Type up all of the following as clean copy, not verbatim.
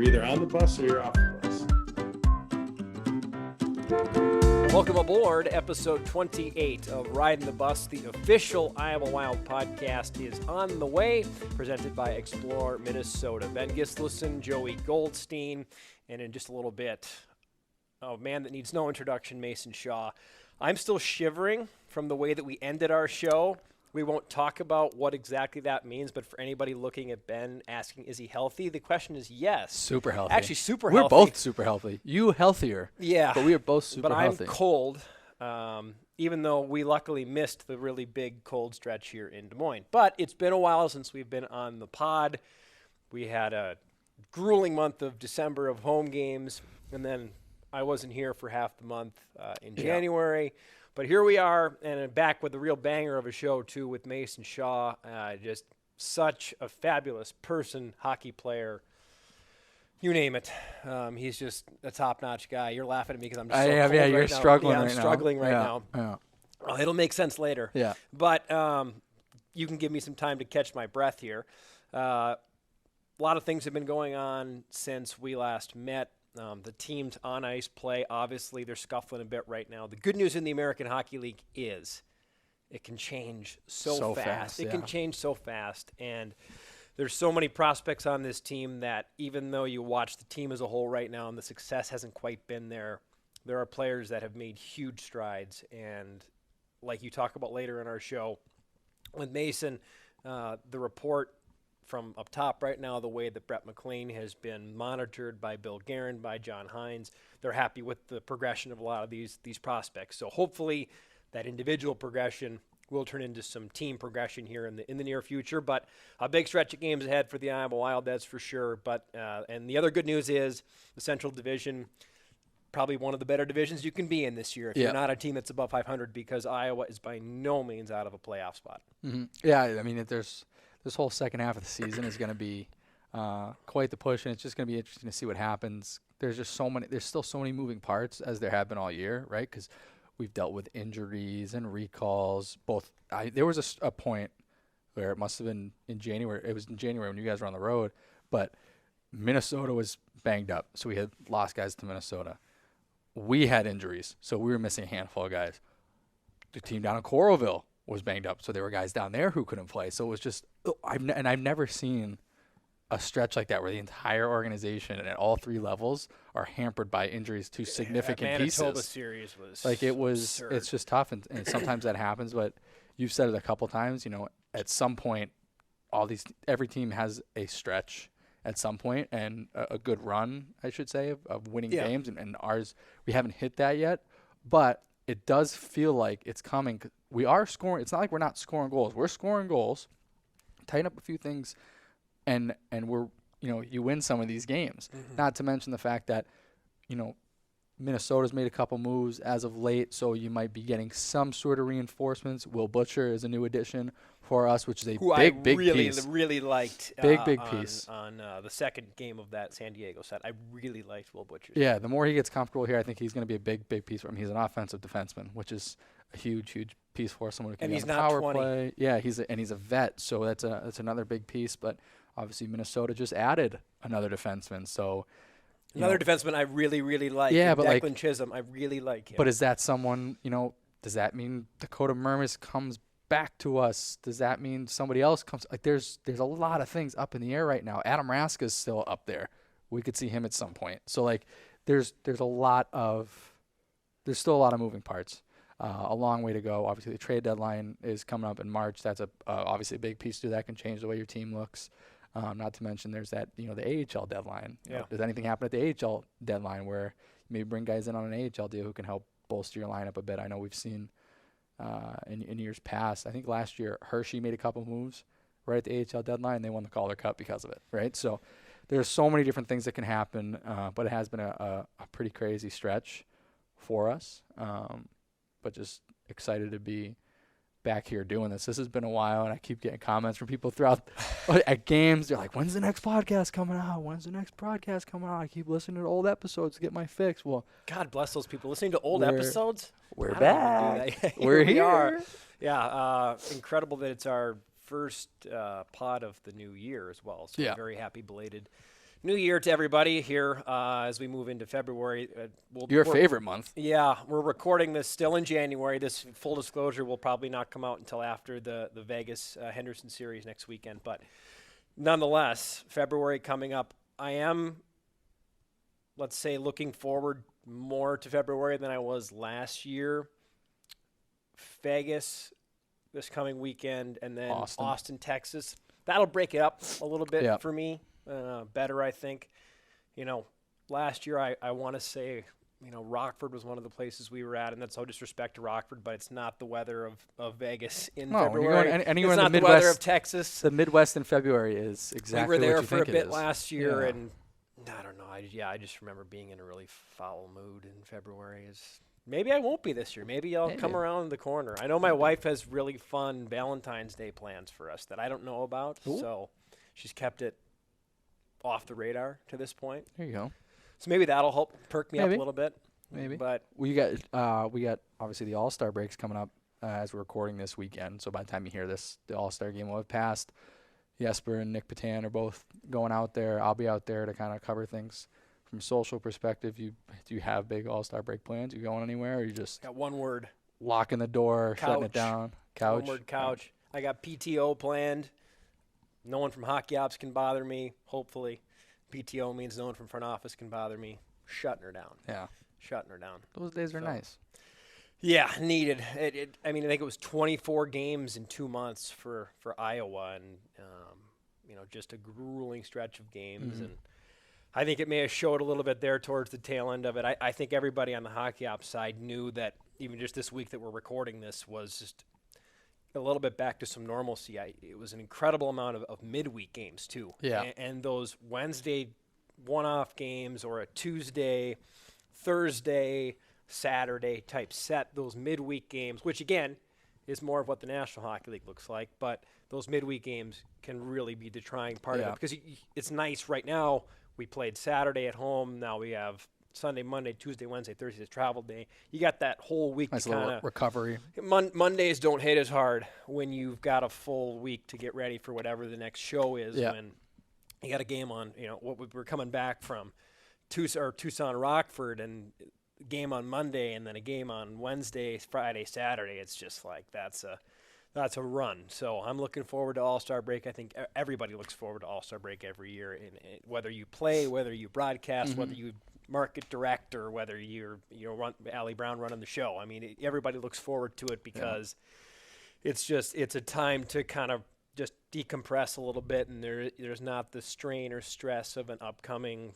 You're either on the bus or you're off the bus. Welcome aboard. Episode 28 of Ridin the Bus, the official Iowa Wild podcast, is on the way, presented by Explore Minnesota. Ben Gislason, Joey Goldstein, and in just a little bit, a man that needs no introduction, Mason Shaw. I'm still shivering from the way that we ended our show. We won't talk about what exactly that means, but for anybody looking at Ben asking, is he healthy? The question is yes. Super healthy. Actually, super We're healthy. We're both super healthy. You healthier. Yeah. But we are both super healthy. But I'm cold, even though we luckily missed the really big cold stretch here in Des Moines. But it's been a while since we've been on the pod. We had a grueling month of December of home games, and then I wasn't here for half the month in January. But here we are, and back with a real banger of a show, too, with Mason Shaw. Just such a fabulous person, hockey player, you name it. He's just a top-notch guy. You're laughing at me because I'm just so cold you're right now. struggling I'm right now. struggling right now. Yeah. It'll make sense later. Yeah. But you can give me some time to catch my breath here. A lot of things have been going on since we last met. The teams on ice play, obviously, they're scuffling a bit right now. The good news in the American Hockey League is it can change so fast. It can change so fast. And there's so many prospects on this team that even though you watch the team as a whole right now and the success hasn't quite been there, there are players that have made huge strides. And like you talk about later in our show, with Mason, the report from up top right now, the way that Brett McLean has been monitored by Bill Guerin, by John Hines, they're happy with the progression of a lot of these prospects. So hopefully that individual progression will turn into some team progression here in the near future. But a big stretch of games ahead for the Iowa Wild, that's for sure. But and the other good news is the Central Division, probably one of the better divisions you can be in this year if you're not a team that's above 500, because Iowa is by no means out of a playoff spot. Mm-hmm. Yeah, I mean, this whole second half of the season is going to be quite the push, and it's just going to be interesting to see what happens. There's still so many moving parts, as there have been all year, right? Because we've dealt with injuries and recalls. There was a point where it must have been in January. It was in January when you guys were on the road, but Minnesota was banged up, so we had lost guys to Minnesota. We had injuries, so we were missing a handful of guys. The team down in Coralville was banged up, so there were guys down there who couldn't play. So it was just I've never seen a stretch like that where the entire organization and at all three levels are hampered by injuries to significant pieces. The Manitoba series was like it was absurd. It's just tough, and sometimes that happens, but you've said it a couple times, at some point every team has a stretch at some point, and a good run, I should say, of winning games, and ours, we haven't hit that yet, but it does feel like it's coming. We are scoring. It's not like we're not scoring goals. We're scoring goals, tighten up a few things, and we're, you win some of these games. Mm-hmm. Not to mention the fact that, Minnesota's made a couple moves as of late, so you might be getting some sort of reinforcements. Will Butcher is a new addition for us, which is a big piece. Really liked big piece on the second game of that San Diego set. I really liked Will Butcher. Yeah, the more he gets comfortable here, I think he's going to be a big piece for him. He's an offensive defenseman, which is a huge piece for someone who can be on the power 20. play. Yeah, he's a vet, so that's another big piece. But obviously Minnesota just added another defenseman, so another defenseman I really, really like. Yeah, but Declan Chisholm, I really like him. But is that someone, does that mean Dakota Mermis comes back to us? Does that mean somebody else comes? Like there's a lot of things up in the air right now. Adam Raska's still up there. We could see him at some point. So there's still a lot of moving parts. A long way to go. Obviously, the trade deadline is coming up in March. That's obviously a big piece too. That can change the way your team looks. Not to mention there's that, the AHL deadline. Does anything happen at the AHL deadline where you maybe bring guys in on an AHL deal who can help bolster your lineup a bit? I know we've seen in years past. I think last year Hershey made a couple moves right at the AHL deadline, and they won the Calder Cup because of it, right? So there's so many different things that can happen, but it has been a pretty crazy stretch for us. But just excited to be back here doing this. This has been a while, and I keep getting comments from people throughout at games. They're like, when's the next podcast coming out? When's the next podcast coming out? I keep listening to old episodes to get my fix. Well, God bless those people listening to old episodes. We're back. We're here. We are. Yeah, incredible that it's our first pod of the new year as well. So we're very happy, belated New year to everybody here as we move into February. Your favorite month. Yeah, we're recording this still in January. This, full disclosure, will probably not come out until after the Vegas Henderson series next weekend. But nonetheless, February coming up. I am, let's say, looking forward more to February than I was last year. Vegas this coming weekend, and then Austin, Texas. That'll break it up a little bit for me. Better, I think. Last year I want to say, Rockford was one of the places we were at, and that's no disrespect to Rockford, but it's not the weather of Vegas in February. When you're going anywhere it's in the not Midwest, the weather of Texas. The Midwest in February is exactly we were there what you for think a it bit is. last year, and I don't know. I just remember being in a really foul mood in February. Maybe I won't be this year. Maybe I'll come around the corner. I know my wife has really fun Valentine's Day plans for us that I don't know about, so she's kept it off the radar to this point. There you go. So maybe that'll help perk me up a little bit. Maybe. But we got obviously the All-Star breaks coming up as we're recording this weekend. So by the time you hear this, the All-Star game will have passed. Jesper and Nick Patan are both going out there. I'll be out there to kind of cover things. From a social perspective, do you have big All-Star break plans? You going anywhere, or you just got one word, locking the door, couch. shutting it down? Couch. One word, couch. I got PTO planned. No one from hockey ops can bother me, hopefully. PTO means no one from front office can bother me. Shutting her down. Yeah. Shutting her down. Those days are nice. Yeah, needed. I think it was 24 games in 2 months for Iowa, and just a grueling stretch of games. And I think it may have showed a little bit there towards the tail end of it. I think everybody on the hockey ops side knew that even just this week that we're recording this was just a little bit back to some normalcy. It was an incredible amount of midweek games too. Yeah. And those Wednesday one-off games, or a Tuesday, Thursday, Saturday type set, those midweek games, which again is more of what the National Hockey League looks like, but those midweek games can really be the trying part of it, because it's nice right now. We played Saturday at home. Now we have Sunday, Monday, Tuesday, Wednesday, Thursday, travel day. You got that whole week nice to kind of recovery. Mondays don't hit as hard when you've got a full week to get ready for whatever the next show is. Yeah. When you got a game on, we're coming back from Tucson, Rockford, and a game on Monday, and then a game on Wednesday, Friday, Saturday. It's just like that's a run. So I'm looking forward to All-Star break. I think everybody looks forward to All-Star break every year, and whether you play, whether you broadcast, whether you market direct, or whether you're Allie Brown running the show. I mean, everybody looks forward to it because it's a time to kind of just decompress a little bit, and there's not the strain or stress of an upcoming,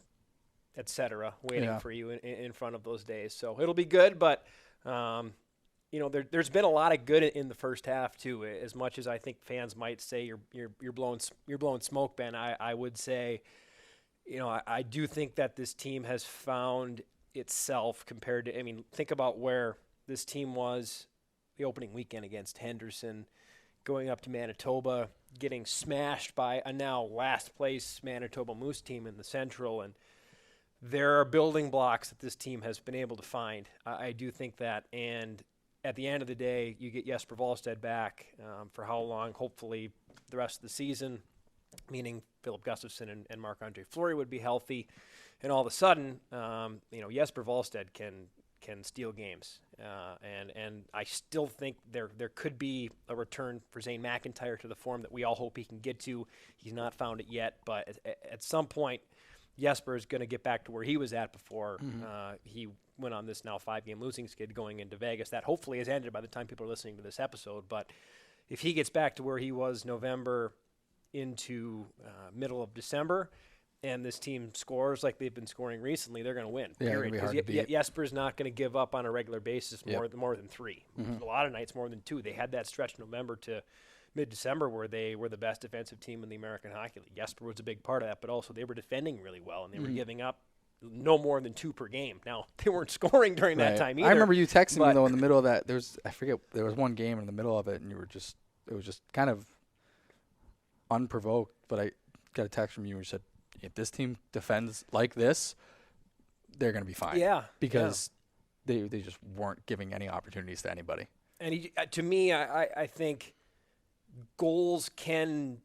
et cetera, waiting for you in front of those days. So it'll be good, but there's been a lot of good in the first half too. As much as I think fans might say you're blowing smoke, Ben, I would say, I do think that this team has found itself compared to. Think about where this team was the opening weekend against Henderson, going up to Manitoba, getting smashed by a now last place Manitoba Moose team in the Central, and there are building blocks that this team has been able to find. I do think that, and at the end of the day, you get Jesper Wallstedt back for how long? Hopefully the rest of the season, meaning Philip Gustafsson and Marc-Andre Fleury would be healthy, and all of a sudden, Jesper Wallstedt can steal games, and I still think there could be a return for Zane McIntyre to the form that we all hope he can get to. He's not found it yet, but at some point, Jesper is going to get back to where he was at before he went on this now 5-game losing skid going into Vegas. That hopefully has ended by the time people are listening to this episode. But if he gets back to where he was November into middle of December, and this team scores like they've been scoring recently, they're going to win. Yeah, period. Because Jesper's not going to give up on a regular basis more than 3. A lot of nights more than 2. They had that stretch November to mid-December where they were the best defensive team in the American Hockey League. Jesper was a big part of that, but also they were defending really well, and they were giving up no more than 2 per game. Now, they weren't scoring during that time either. I remember you texting me, though, in the middle of that. There was one game in the middle of it, and it was just kind of unprovoked, but I got a text from you where you said, if this team defends like this, they're going to be fine. Yeah. Because they just weren't giving any opportunities to anybody. And to me, I think goals can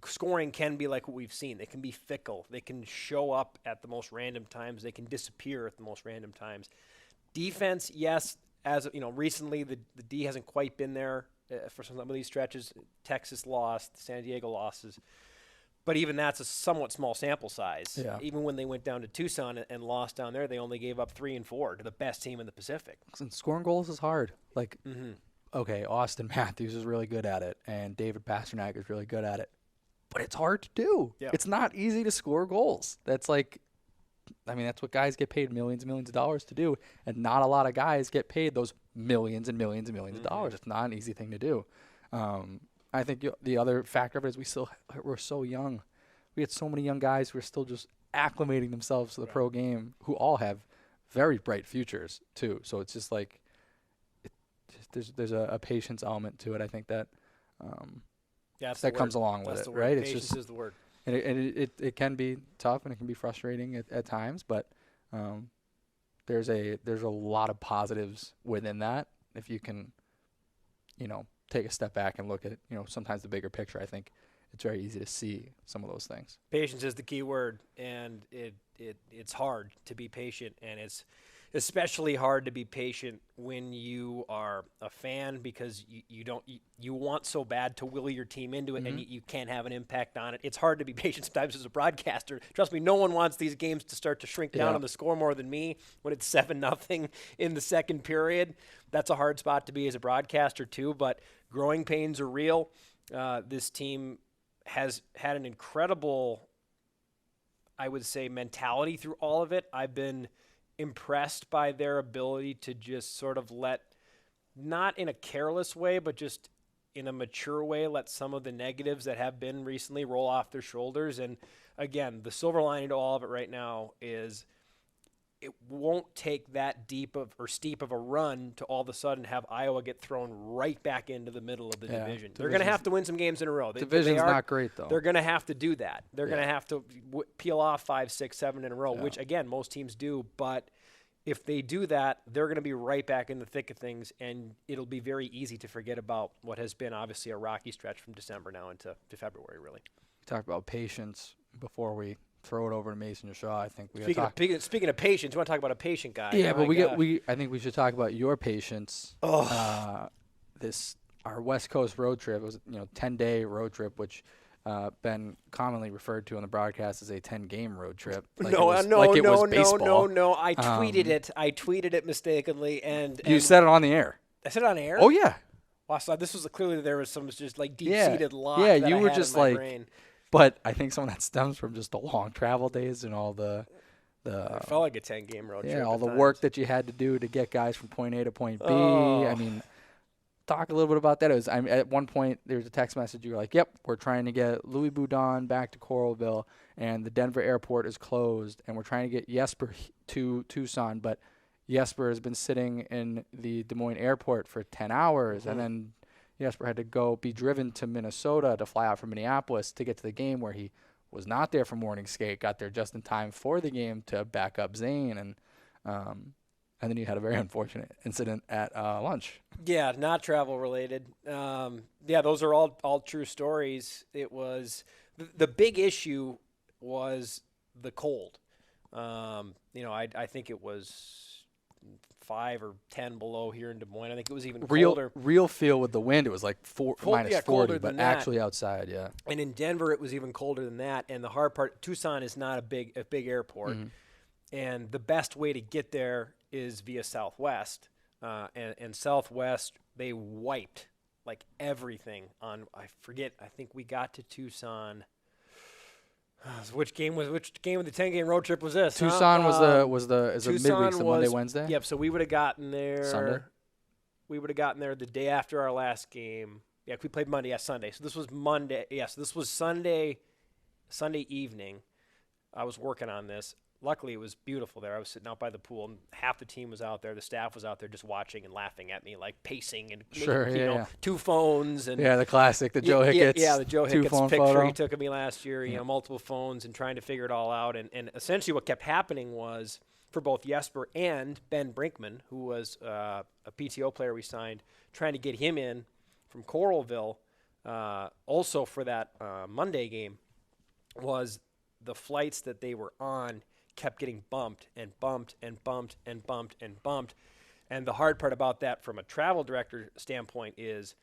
scoring can be like what we've seen. They can be fickle. They can show up at the most random times. They can disappear at the most random times. Defense, yes, as you know, recently the D hasn't quite been there for some of these stretches. Texas lost, San Diego losses. But even that's a somewhat small sample size. Yeah. Even when they went down to Tucson and lost down there, they only gave up 3 and 4 to the best team in the Pacific. Listen, scoring goals is hard. Like, okay, Austin Matthews is really good at it, and David Pasternak is really good at it. But it's hard to do. Yeah. It's not easy to score goals. That's like, I mean, that's what guys get paid millions and millions of dollars to do, and not a lot of guys get paid those millions and millions and millions of dollars. It's not an easy thing to do. I think the other factor of it is we're so young. We had so many young guys who are still just acclimating themselves to the pro game, who all have very bright futures too. So it's just like there's a patience element to it. I think that that comes along with it, right? Patience It's just is the word. and it can be tough and it can be frustrating at times, but there's a lot of positives within that if you can, take a step back and look at, sometimes the bigger picture. I think it's very easy to see some of those things. Patience is the key word, and it's hard to be patient, and it's especially hard to be patient when you are a fan because you want so bad to will your team into it, and you can't have an impact on it. It's hard to be patient sometimes as a broadcaster. Trust me, no one wants these games to start to shrink down on the score more than me when it's 7-0 in the second period. That's a hard spot to be as a broadcaster too, but growing pains are real. This team has had an incredible, I would say, mentality through all of it. I've been impressed by their ability to just sort of not in a careless way, but just in a mature way, let some of the negatives that have been recently roll off their shoulders. And again, the silver lining to all of it right now is it won't take that steep of a run to all of a sudden have Iowa get thrown right back into the middle of the division. They're going to have to win some games in a row. Division's not great, though. They're going to have to do that. They're going to have to peel off 5, 6, 7 in a row, which, again, most teams do. But if they do that, they're going to be right back in the thick of things, and it'll be very easy to forget about what has been obviously a rocky stretch from December now into February, really. We talked about patience before we throw it over to Mason Shaw. I think we speaking of patience, you want to talk about a patient guy? Yeah, but I think we should talk about your patience. Our West Coast road trip was 10-day road trip, which been commonly referred to on the broadcast as a 10-game road trip. No. I tweeted it. I tweeted it mistakenly, and you said it on the air. I said it on air. Oh yeah. Wow, so this was clearly there was some just like deep-seated lie. Yeah, that you I were had just in my like. brain. But I think some of that stems from just the long travel days and all the it felt like a 10-game road trip. Yeah, all the work that you had to do to get guys from point A to point B. I mean, talk a little bit about that. At one point there was a text message. You were like, "Yep, we're trying to get Louis Boudin back to Coralville, and the Denver airport is closed, and we're trying to get Jesper to Tucson, but Jesper has been sitting in the Des Moines airport for 10 hours, and then Jesper had to be driven to Minnesota to fly out from Minneapolis to get to the game where he was not there for morning skate, got there just in time for the game to back up Zane, and then you had a very unfortunate incident at lunch. Yeah, not travel related. Those are all true stories. It was the big issue was the cold. I think it was 5 or 10 below here in Des Moines. I think it was even colder. Real feel with the wind, it was like minus 40, but actually outside, yeah. And in Denver, it was even colder than that. And the hard part, Tucson is not a big airport. And the best way to get there is via Southwest. And Southwest, they wiped like everything on, I forget, I think we got to Tucson. Which game of the 10-game road trip was this? Tucson was the midweek, so Monday, Wednesday? Yep, so we would have gotten there. Sunday? We would have gotten there the day after our last game. Yeah, we played Monday, Sunday. So this was Monday. Yeah, so this was Sunday evening. I was working on this. Luckily, it was beautiful there. I was sitting out by the pool, and half the team was out there. The staff was out there just watching and laughing at me, like pacing and making, two phones. And the classic, the Joe Hicketts. Yeah, the Joe Hicketts picture photo he took of me last year, multiple phones and trying to figure it all out. And essentially what kept happening was, for both Jesper and Ben Brinkman, who was a PTO player we signed, trying to get him in from Coralville, also for that Monday game was the flights that they were on kept getting bumped and bumped and bumped and bumped and bumped. And the hard part about that from a travel director standpoint is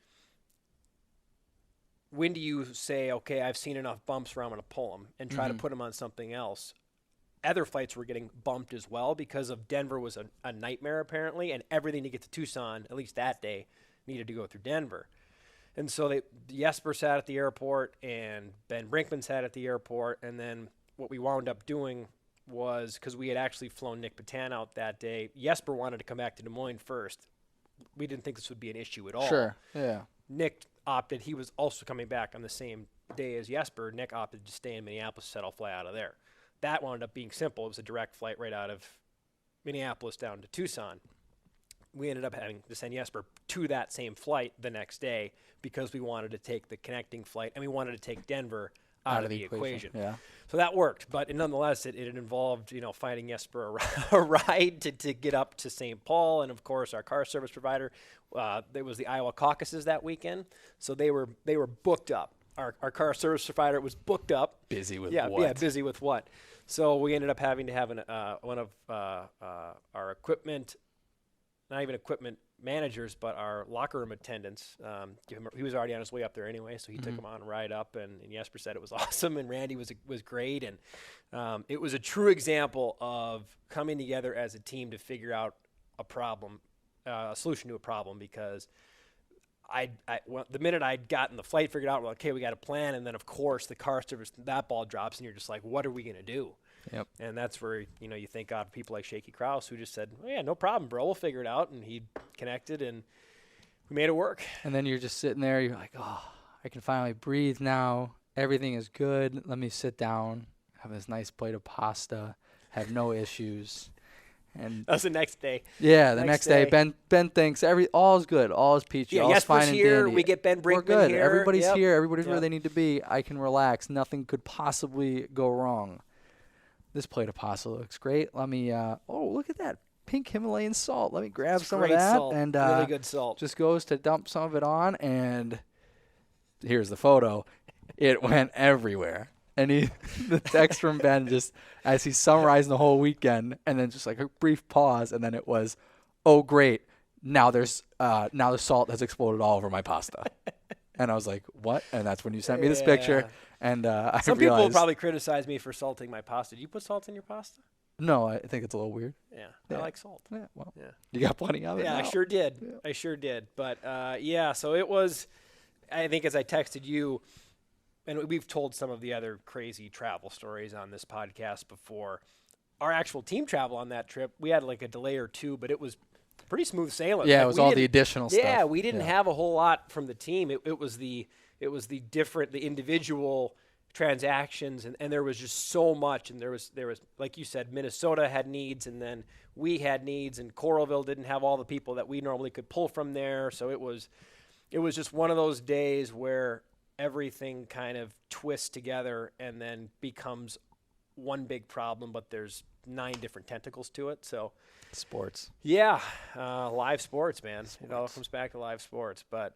when do you say, okay, I've seen enough bumps where I'm going to pull them and try to put them on something else? Other flights were getting bumped as well because of Denver was a nightmare apparently, and everything to get to Tucson, at least that day, needed to go through Denver. And so Jesper sat at the airport and Ben Brinkman sat at the airport, and then what we wound up doing was, because we had actually flown Nick Patan out that day, Jesper wanted to come back to Des Moines first. We didn't think this would be an issue at all. Sure, yeah. Nick opted, he was also coming back on the same day as Jesper. Nick opted to stay in Minneapolis, said I'll fly out of there. That wound up being simple. It was a direct flight right out of Minneapolis down to Tucson. We ended up having to send Jesper to that same flight the next day because we wanted to take the connecting flight, and we wanted to take Denver out of the equation. Yeah. So that worked, but nonetheless, it involved, finding Jesper a ride to get up to St. Paul, and of course our car service provider. There was the Iowa caucuses that weekend, so they were booked up. Our car service provider was booked up. Busy with what? what? Yeah, busy with what? So we ended up having to have one of our equipment, not even equipment managers, but our locker room attendants. He was already on his way up there anyway, so he took him on a ride up, and Jesper said it was awesome, and Randy was great, and it was a true example of coming together as a team to figure out a problem, a solution to a problem, because the minute I'd gotten the flight figured out, we're like, okay, we got a plan, and then of course the car service, that ball drops, and you're just like, what are we gonna do? Yep. And that's where you think of people like Shaky Kraus, who just said, oh, yeah, no problem, bro, we'll figure it out, and he connected, and we made it work. And then you're just sitting there, you're like, oh, I can finally breathe now. Everything is good. Let me sit down, have this nice plate of pasta, have no issues. And that was the next day. Yeah, the next day. Ben thinks all's good, all's peachy, yeah, all's fine and here. dandy. We get Ben Brinkman We're good. here. Everybody's Yep. here. Everybody's where Yep. they need to be. I can relax. Nothing could possibly go wrong. This plate of pasta looks great. Let me. Look at that pink Himalayan salt. Let me grab some of great that. salt. And really good salt. Just goes to dump some of it on, and here's the photo. It went everywhere. And the text from Ben just as he's summarizing the whole weekend, and then just like a brief pause, and then it was, "Oh great, now the salt has exploded all over my pasta." And I was like, "What?" And that's when you sent me this picture, and I Some realized. people probably criticize me for salting my pasta. Do you put salt in your pasta? No, I think it's a little weird. Yeah, Yeah. I like salt. Yeah, well, Yeah. you got plenty of it. Yeah, now. I sure did. Yeah. I sure did. But so it was. I think as I texted you, and we've told some of the other crazy travel stories on this podcast before. Our actual team travel on that trip, we had like a delay or two, but it was pretty smooth sailing. Yeah, Like, it was we all didn't- the additional stuff. Yeah, we didn't have a whole lot from the team. It was the individual transactions, and there was just so much, and there was like you said, Minnesota had needs, and then we had needs, and Coralville didn't have all the people that we normally could pull from there. So it was just one of those days where everything kind of twists together and then becomes one big problem, but there's 9 different tentacles to it. So Sports. yeah, live sports, man. It all comes back to live sports. But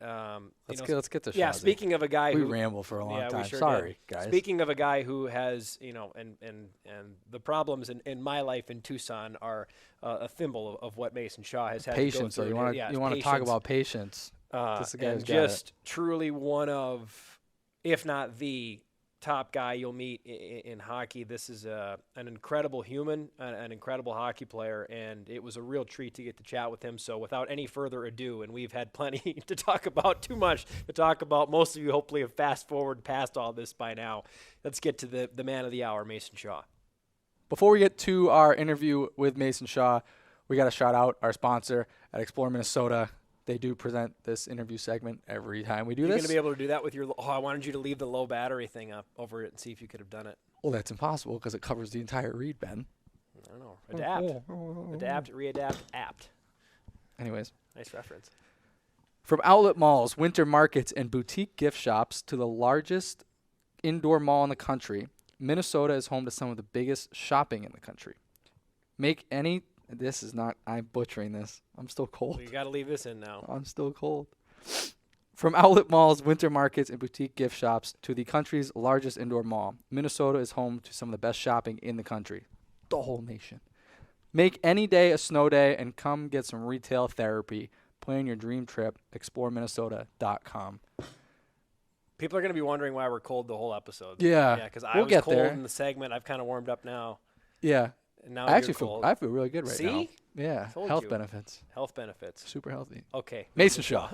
Let's get to yeah. Shazi. Speaking of a guy We who ramble for a long yeah, we time. sure Sorry, did. guys. Speaking of a guy who has, and the problems in my life in Tucson are a thimble of what Mason Shaw has had Patience. to go So through. you want to talk about patience. This is the guy and who's got just truly one of, if not the top guy you'll meet in hockey. This is an incredible human, an incredible hockey player, and it was a real treat to get to chat with him. So without any further ado, and we've had plenty to talk about, too much to talk about. Most of you hopefully have fast forward past all this by now. Let's get to the man of the hour, Mason Shaw. Before we get to our interview with Mason Shaw, we got to shout out our sponsor at Explore Minnesota. They do present this interview segment every time we do You're this. going to be able to do that with your I wanted you to leave the low battery thing up over it and see if you could have done it. Well, that's impossible because it covers the entire read, Ben. I don't know. Adapt, readapt, apt. Anyways. Nice reference. From outlet malls, winter markets, and boutique gift shops to the largest indoor mall in the country, Minnesota is home to some of the biggest shopping in the country. I'm butchering this. I'm still cold. Well, you got to leave this in now. I'm still cold. From outlet malls, winter markets, and boutique gift shops to the country's largest indoor mall, Minnesota is home to some of the best shopping in the country. The whole nation. Make any day a snow day and come get some retail therapy. Plan your dream trip. ExploreMinnesota.com. People are going to be wondering why we're cold the whole episode. Yeah, Yeah, because I we'll was get cold there. in the segment. I've kind of warmed up now. Yeah. And now I you're actually cold. I feel really good right now. See? Yeah. Told Health you. benefits. Health benefits. Super healthy. Okay. Mason Shaw.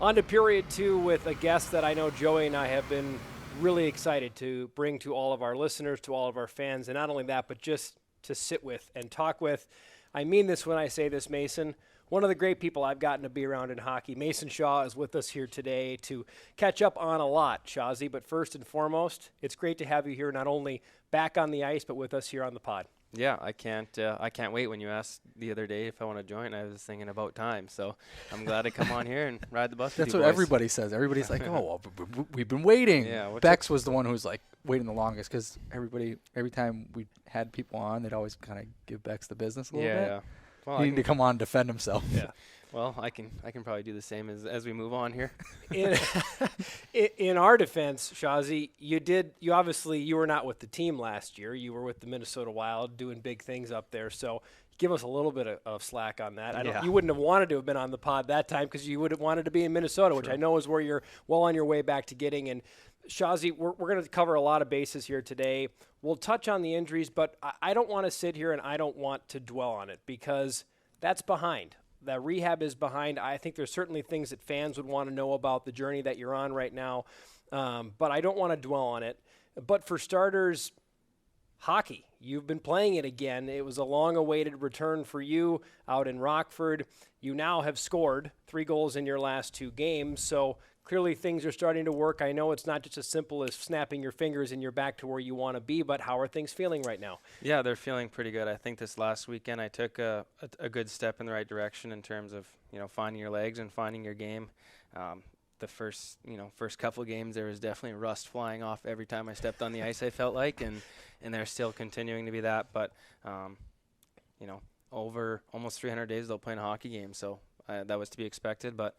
On to period 2 with a guest that I know Joey and I have been really excited to bring to all of our listeners, to all of our fans, and not only that, but just to sit with and talk with. I mean this when I say this, Mason. One of the great people I've gotten to be around in hockey. Mason Shaw is with us here today to catch up on a lot, Shawzy. But first and foremost, it's great to have you here, not only back on the ice, but with us here on the pod. Yeah, I can't wait. When you asked the other day if I want to join, I was thinking about time. So I'm glad to come on here and ride the bus with That's you what boys. everybody says. Everybody's like, oh, well, we've been waiting. Yeah, what's Bex was the one who was like waiting the longest because every time we had people on, they'd always kind of give Bex the business a little bit. Yeah. Well, He I needed to can, come on and defend himself. yeah. Well, I can probably do the same as we move on here. In our defense, Shawzy, you were not with the team last year. You were with the Minnesota Wild doing big things up there. So give us a little bit of slack on that. Yeah. You wouldn't have wanted to have been on the pod that time because you would have wanted to be in Minnesota, which I know is where you're well on your way back to getting. And Shawzy, we're going to cover a lot of bases here today. We'll touch on the injuries, but I don't want to sit here and I don't want to dwell on it because that's behind. That rehab is behind. I think there's certainly things that fans would want to know about the journey that you're on right now, but I don't want to dwell on it. But for starters, hockey. You've been playing it again. It was a long-awaited return for you out in Rockford. You now have scored 3 goals in your last 2 games, so clearly things are starting to work. I know it's not just as simple as snapping your fingers and you're back to where you want to be, but how are things feeling right now? Yeah, they're feeling pretty good. I think this last weekend I took a good step in the right direction in terms of finding your legs and finding your game. The first couple of games there was definitely rust flying off every time I stepped on the ice. I felt like, and they're still continuing to be that. But over almost 300 days they'll play in a hockey game, so that was to be expected. But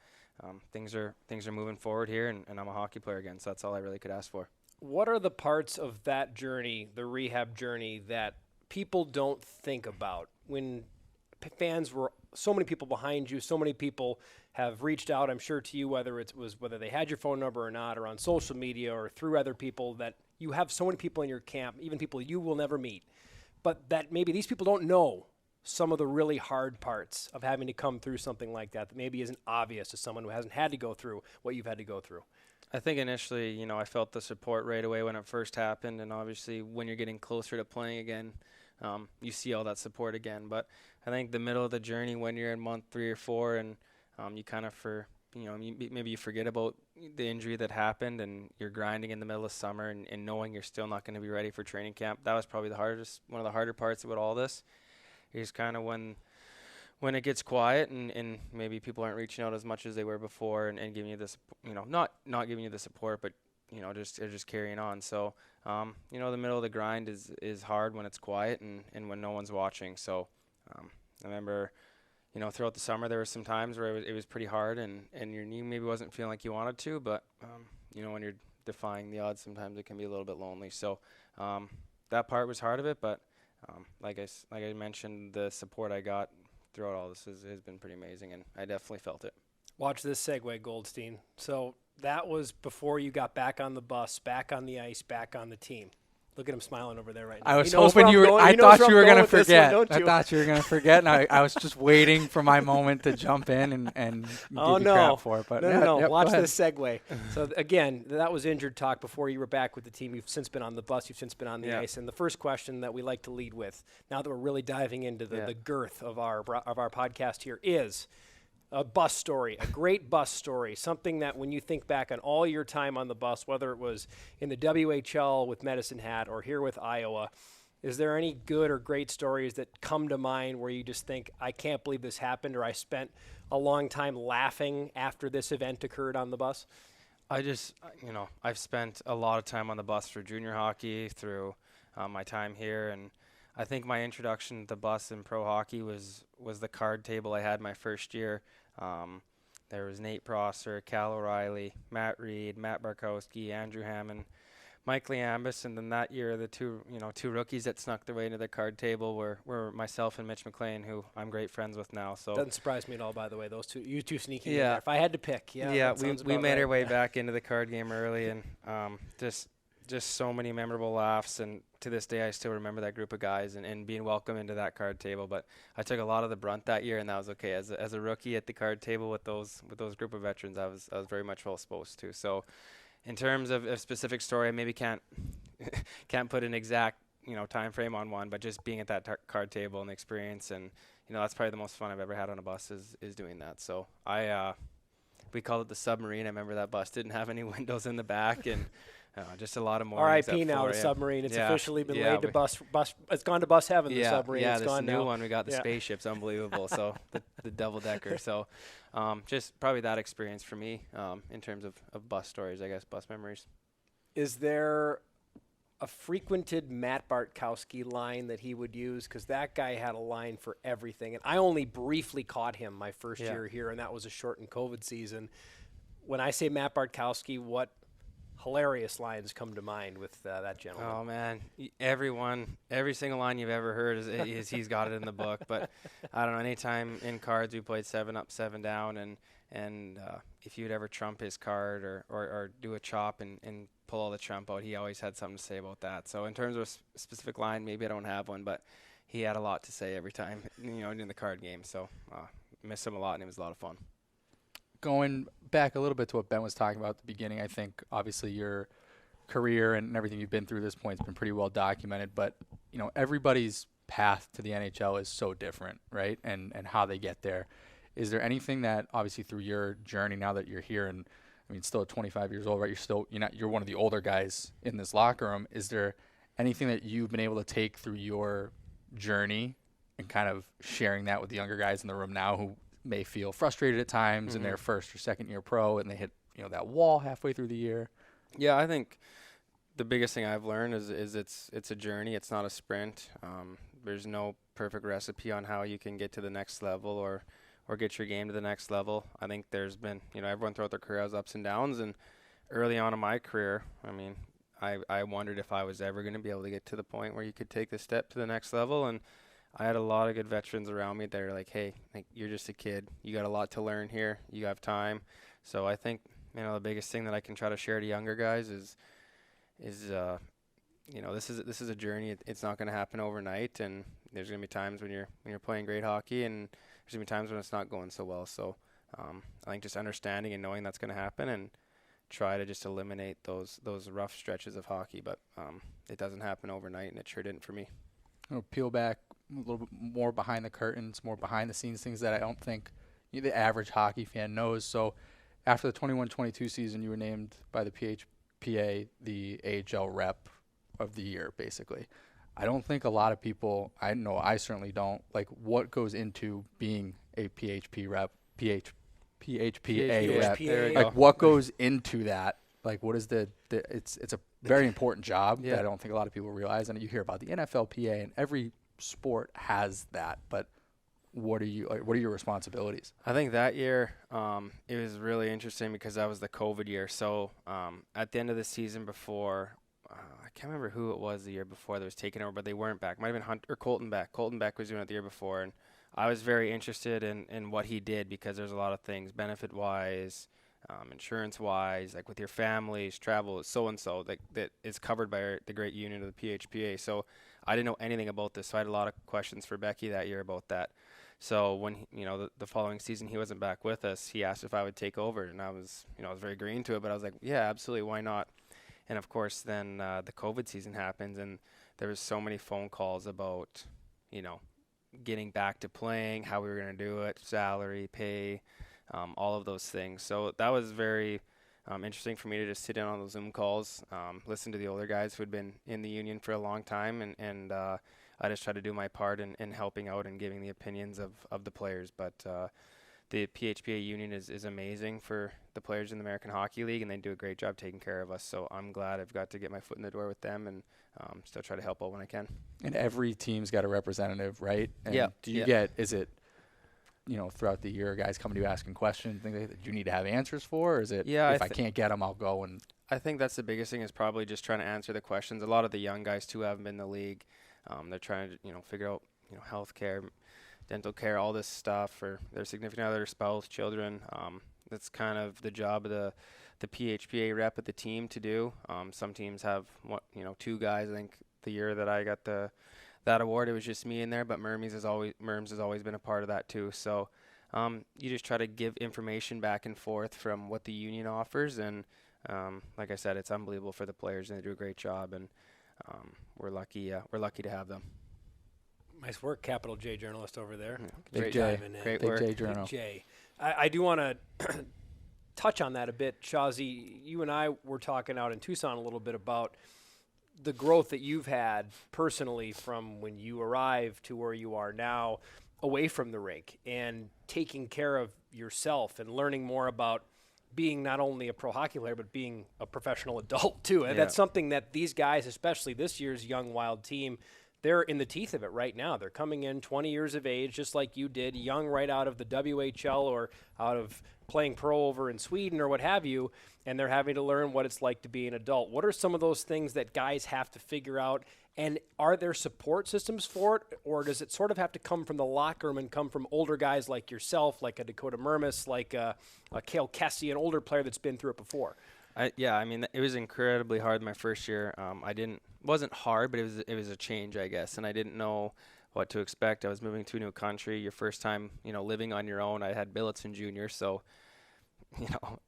things are moving forward here, and I'm a hockey player again, so that's all I really could ask for. What are the parts of that journey, the rehab journey, that people don't think about when fans were so many people behind you, so many people have reached out, I'm sure, to you, whether they had your phone number or not, or on social media or through other people, that you have so many people in your camp, even people you will never meet, but that maybe these people don't know some of the really hard parts of having to come through something like that maybe isn't obvious to someone who hasn't had to go through what you've had to go through. I think initially, I felt the support right away when it first happened, and obviously when you're getting closer to playing again, you see all that support again. But I think the middle of the journey, when you're in month 3 or 4, and you kind of maybe you forget about the injury that happened, and you're grinding in the middle of summer, and knowing you're still not going to be ready for training camp. That was probably one of the harder parts about all this. Is kind of when it gets quiet and maybe people aren't reaching out as much as they were before and giving you this, not giving you the support, but they're just carrying on. So the middle of the grind is hard when it's quiet and when no one's watching. So I remember throughout the summer there were some times where it was pretty hard and your knee maybe wasn't feeling like you wanted to, but when you're defying the odds, sometimes it can be a little bit lonely. So that part was hard of it, but like I mentioned, the support I got throughout all this has been pretty amazing, and I definitely felt it. Watch this segue, Goldstein. So that was before you got back on the bus, back on the ice, back on the team. Look at him smiling over there right now. I was hoping you were. I thought you were going to forget. I thought you were going to forget, and I was just waiting for my moment to jump in and give you crap for it. But No. Yep, Watch this segue. So again, that was injured talk before you were back with the team. You've since been on the bus. You've since been on the ice. And the first question that we like to lead with, now that we're really diving into the girth of our podcast here, is a bus story, a great bus story, something that when you think back on all your time on the bus, whether it was in the WHL with Medicine Hat or here with Iowa, is there any good or great stories that come to mind where you just think, I can't believe this happened, or I spent a long time laughing after this event occurred on the bus? I've spent a lot of time on the bus for junior hockey through my time here, and I think my introduction to the bus in pro hockey was the card table I had my first year. there was Nate Prosser, Cal O'Reilly, Matt Reed, Matt Barkowski, Andrew Hammond, Mike Liambus, and then that year the two rookies that snuck their way into the card table were myself and Mitch McLean, who I'm great friends with now. So Doesn't surprise me at all, by the way. Those two, you two sneaking in Yeah. there. If I had to pick, yeah, that sounds we about made right. our way back into the card game early, and just so many memorable laughs. And to this day, I still remember that group of guys and being welcome into that card table. But I took a lot of the brunt that year, and that was okay. As a rookie at the card table with those group of veterans, I was very much well supposed to. So, in terms of a specific story, I maybe can't put an exact time frame on one, but just being at that card table and the experience, and that's probably the most fun I've ever had on a bus is doing that. So we called it the submarine. I remember that bus didn't have any windows in the back, and just a lot of mornings. R.I.P. now, the yeah. submarine. It's Yeah. officially been Yeah, laid to we- bus. It's gone to bus heaven. The submarine. Yeah, It's this gone new now. one, we got the Yeah. spaceships, unbelievable. So the double decker. So just probably that experience for me in terms of bus stories, I guess, bus memories. Is there a frequented Matt Bartkowski line that he would use? Because that guy had a line for everything. And I only briefly caught him my first year here, and that was a shortened COVID season. When I say Matt Bartkowski, what hilarious lines come to mind with that gentleman? Oh man, every single line you've ever heard is he's got it in the book. But I don't know. Anytime in cards we played 7 up, 7 down, and if you'd ever trump his card or do a chop and pull all the trump out, he always had something to say about that. So in terms of a specific line, maybe I don't have one, but he had a lot to say every time in the card game. So miss him a lot, and it was a lot of fun. Going back a little bit to what Ben was talking about at the beginning, I think obviously your career and everything you've been through this point has been pretty well documented, but everybody's path to the NHL is so different, right? And how they get there. Is there anything that obviously through your journey now that you're here, and I mean still at 25 years old, right? You're one of the older guys in this locker room. Is there anything that you've been able to take through your journey and kind of sharing that with the younger guys in the room now who may feel frustrated at times in their first or second year pro, and they hit that wall halfway through the year? Yeah, I think the biggest thing I've learned is it's a journey. It's not a sprint. There's no perfect recipe on how you can get to the next level or get your game to the next level. I think there's been everyone throughout their career has ups and downs, and early on in my career, I mean, I wondered if I was ever going to be able to get to the point where you could take the step to the next level. And I had a lot of good veterans around me that are like, hey, you're just a kid. You got a lot to learn here. You have time. So I think, the biggest thing that I can try to share to younger guys is this is a journey. It's not going to happen overnight, and there's going to be times when you're playing great hockey, and there's going to be times when it's not going so well. So I think just understanding and knowing that's going to happen, and try to just eliminate those rough stretches of hockey. But it doesn't happen overnight, and it sure didn't for me. Peel back a little bit more behind the curtains, more behind the scenes, things that I don't think the average hockey fan knows. So after the 21-22 season, you were named by the PHPA the AHL rep of the year, basically. I don't think a lot of people, I know I certainly don't, like what goes into being a PHP rep, PHPA rep. There you Like go. what goes into that? Like what is it's a very important job Yeah. that I don't think a lot of people realize. And you hear about the NFLPA, and every sport has that, but what are your responsibilities? I think that year it was really interesting because that was the COVID year. So at the end of the season before, I can't remember who it was the year before that was taken over, but they weren't back. Might have been Hunt or Colton Beck. Colton Beck was doing it the year before, and I was very interested in what he did because there's a lot of things benefit-wise, insurance-wise, like with your families, travel, so-and-so, that is covered by the great union of the PHPA. So I didn't know anything about this, so I had a lot of questions for Becky that year about that. So when the following season he wasn't back with us, he asked if I would take over, and I was very green to it. But I was like, yeah, absolutely, why not? And of course, then the COVID season happens, and there was so many phone calls about getting back to playing, how we were going to do it, salary, pay, all of those things. So that was very interesting for me to just sit in on those Zoom calls, listen to the older guys who had been in the union for a long time, and I just try to do my part in helping out and giving the opinions of the players. But the PHPA union is amazing for the players in the American Hockey League, and they do a great job taking care of us. So I'm glad I've got to get my foot in the door with them, and still try to help out when I can. And every team's got a representative, right? And Yeah. do you Yeah. get, is it throughout the year, guys coming to you asking questions, things like that you need to have answers for? Or is it, Yeah, if I can't get them, I'll go and. I think that's the biggest thing is probably just trying to answer the questions. A lot of the young guys too haven't been in the league. They're trying to figure out healthcare, dental care, all this stuff for their significant other, spouse, children. That's kind of the job of the PHPA rep at the team to do. Some teams have 2 guys. I think the year that I got that award, it was just me in there, but Merms has always been a part of that too. So you just try to give information back and forth from what the union offers, and like I said, it's unbelievable for the players, and they do a great job, and we're lucky to have them. Nice work, capital J journalist over there. Big Great J. diving in. Great Big work. J Big Journal. J. I do want to touch on that a bit, Shazi. You and I were talking out in Tucson a little bit about the growth that you've had personally from when you arrived to where you are now, away from the rink, and taking care of yourself and learning more about being not only a pro hockey player, but being a professional adult too. And that's something that these guys, especially this year's Young Wild team, they're in the teeth of it right now. They're coming in 20 years of age, just like you did, young right out of the WHL or out of playing pro over in Sweden or what have you, and they're having to learn what it's like to be an adult. What are some of those things that guys have to figure out, and are there support systems for it, or does it sort of have to come from the locker room and come from older guys like yourself, like a Dakota Mermis, like a Cale Kessie, an older player that's been through it before? It was incredibly hard my first year. Wasn't hard, but it was a change, I guess, and I didn't know what to expect. I was moving to a new country, your first time, living on your own. I had billets in junior, so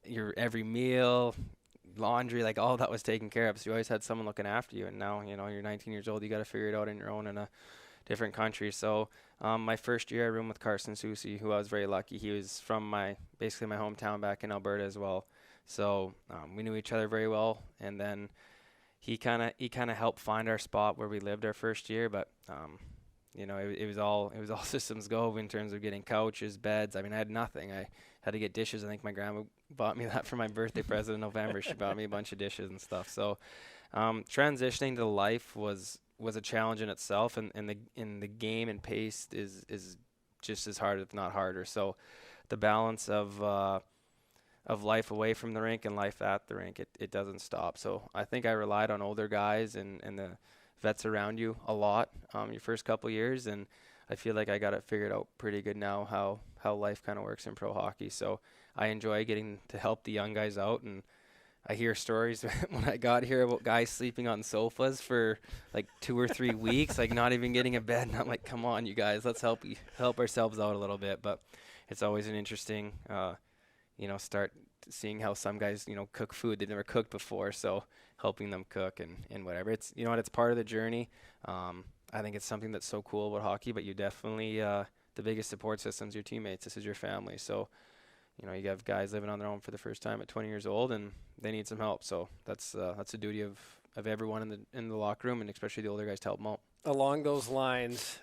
your every meal, laundry, like all that was taken care of. So you always had someone looking after you, and now you're 19 years old. You got to figure it out on your own in a different country. So my first year, I roomed with Carson Soucy, who I was very lucky. He was from basically my hometown back in Alberta as well. So we knew each other very well, and then he kind of helped find our spot where we lived our first year. But it was all systems go in terms of getting couches, beds. I mean, I had nothing. I had to get dishes. I think my grandma bought me that for my birthday present in November. She bought me a bunch of dishes and stuff. So transitioning to life was a challenge in itself, and in the game and pace is just as hard, if not harder. So the balance of life away from the rink and life at the rink, it doesn't stop. So I think I relied on older guys and the vets around you a lot your first couple years, and I feel like I got it figured out pretty good now how life kind of works in pro hockey. So I enjoy getting to help the young guys out, and I hear stories when I got here about guys sleeping on sofas for like 2 or 3 weeks, like not even getting a bed, and I'm like, come on, you guys, let's help ourselves out a little bit. But it's always an interesting start seeing how some guys, cook food they've never cooked before. So helping them cook and whatever. It's, it's part of the journey. I think it's something that's so cool about hockey, but you definitely, the biggest support system's your teammates. This is your family. So, you have guys living on their own for the first time at 20 years old, and they need some help. So that's the duty of everyone in the locker room, and especially the older guys, to help them out. Along those lines,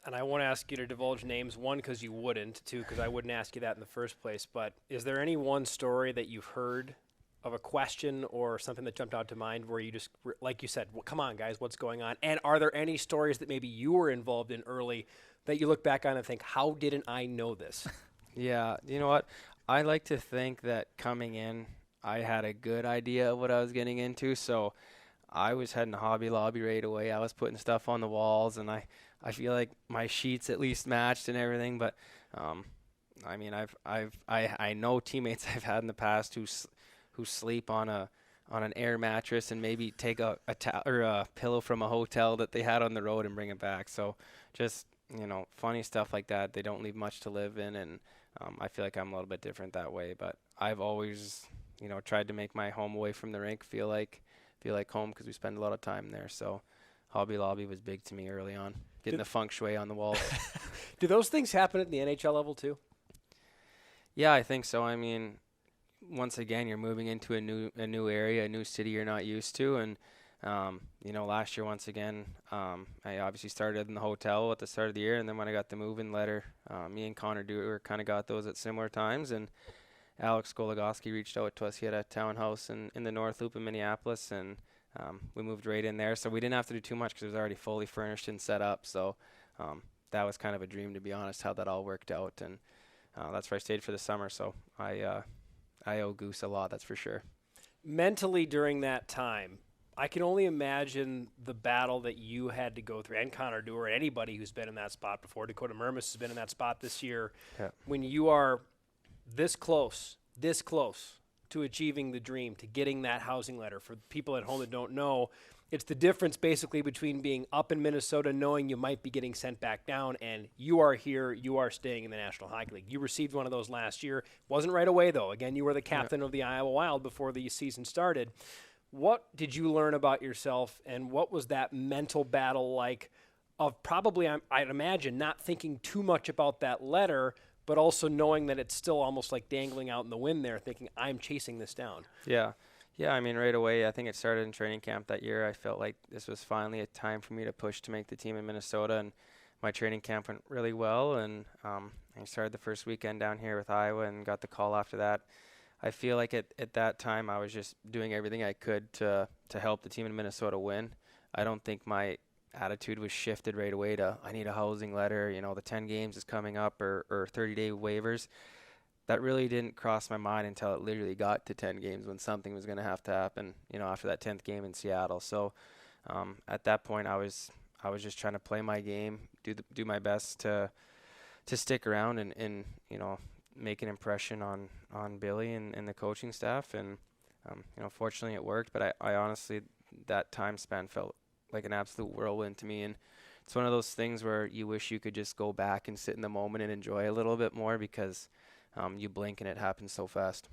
and I won't ask you to divulge names, one, because you wouldn't, two, because I wouldn't ask you that in the first place, but is there any one story that you've heard of a question or something that jumped out to mind where you just, like you said, well, come on, guys, what's going on? And are there any stories that maybe you were involved in early that you look back on and think, how didn't I know this? Yeah, you know what? I like to think that coming in, I had a good idea of what I was getting into, so I was heading to Hobby Lobby right away. I was putting stuff on the walls, and I feel like my sheets at least matched and everything. But I mean, I know teammates I've had in the past who sleep on an air mattress and maybe take a pillow from a hotel that they had on the road and bring it back. So just funny stuff like that. They don't leave much to live in, and I feel like I'm a little bit different that way. But I've always tried to make my home away from the rink feel like home, because we spend a lot of time there. So Hobby Lobby was big to me early on, getting the feng shui on the walls. Do those things happen at the NHL level too? Yeah, I think so. I mean, once again, you're moving into a new area, a new city you're not used to, and last year, once again, I obviously started in the hotel at the start of the year, and then when I got the move-in letter, me and Connor Dewar kind of got those at similar times, and Alex Goligoski reached out to us. He had a townhouse in the North Loop in Minneapolis, and we moved right in there. So we didn't have to do too much because it was already fully furnished and set up. So that was kind of a dream, to be honest, how that all worked out. And that's where I stayed for the summer. So I owe Goose a lot, that's for sure. Mentally during that time, I can only imagine the battle that you had to go through, and Connor Dewar, anybody who's been in that spot before. Dakota Murmis has been in that spot this year. Yeah. When you are this close to achieving the dream, to getting that housing letter. For people at home that don't know, it's the difference basically between being up in Minnesota knowing you might be getting sent back down, and you are here, you are staying in the National Hockey League. You received one of those last year. Wasn't right away, though. Again, you were the captain of the Iowa Wild before the season started. What did you learn about yourself, and what was that mental battle like of probably, I'd imagine, not thinking too much about that letter, but also knowing that it's still almost like dangling out in the wind there, thinking, I'm chasing this down? Yeah. Yeah, I mean, right away, I think it started in training camp that year. I felt like this was finally a time for me to push to make the team in Minnesota, and my training camp went really well, and I started the first weekend down here with Iowa and got the call after that. I feel like at that time I was just doing everything I could to help the team in Minnesota win. I don't think my attitude was shifted right away to, I need a housing letter, the 10 games is coming up, or 30-day waivers. That really didn't cross my mind until it literally got to 10 games, when something was going to have to happen, after that 10th game in Seattle. So at that point, I was just trying to play my game, do my best to stick around and make an impression on Billy and the coaching staff. And fortunately it worked. But I honestly, that time span felt like an absolute whirlwind to me. And it's one of those things where you wish you could just go back and sit in the moment and enjoy a little bit more, because you blink and it happens so fast.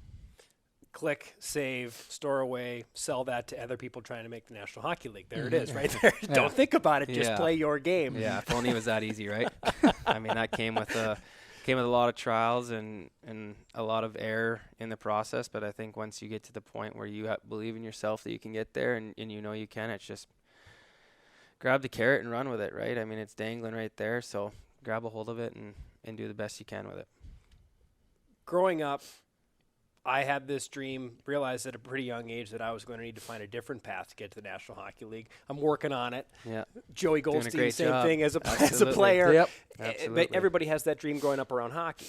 Click, save, store away, sell that to other people trying to make the National Hockey League. There it is, right there. Don't think about it. Just play your game. Yeah, if only it was that easy, right? I mean, that came with a lot of trials and a lot of error in the process. But I think once you get to the point where you believe in yourself that you can get there, and you can, it's just grab the carrot and run with it, right? I mean, it's dangling right there. So grab a hold of it and do the best you can with it. Growing up, I had this dream, realized at a pretty young age that I was going to need to find a different path to get to the National Hockey League. I'm working on it. Yeah. Joey Goldstein, same job. thing as a Absolutely. player. Yep. Absolutely. But everybody has that dream growing up around hockey.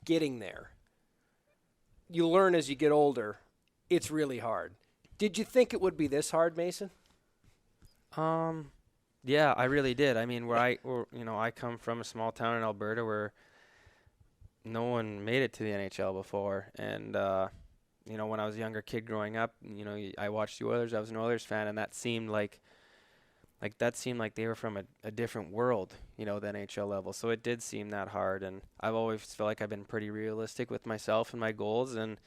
Getting there. You learn as you get older, it's really hard. Did you think it would be this hard, Mason? Yeah, I really did. I mean, I come from a small town in Alberta where no one made it to the NHL before. And, when I was a younger kid growing up, I watched the Oilers. I was an Oilers fan, and that seemed like they were from a different world, the NHL level. So it did seem that hard. And I've always felt like I've been pretty realistic with myself and my goals. And,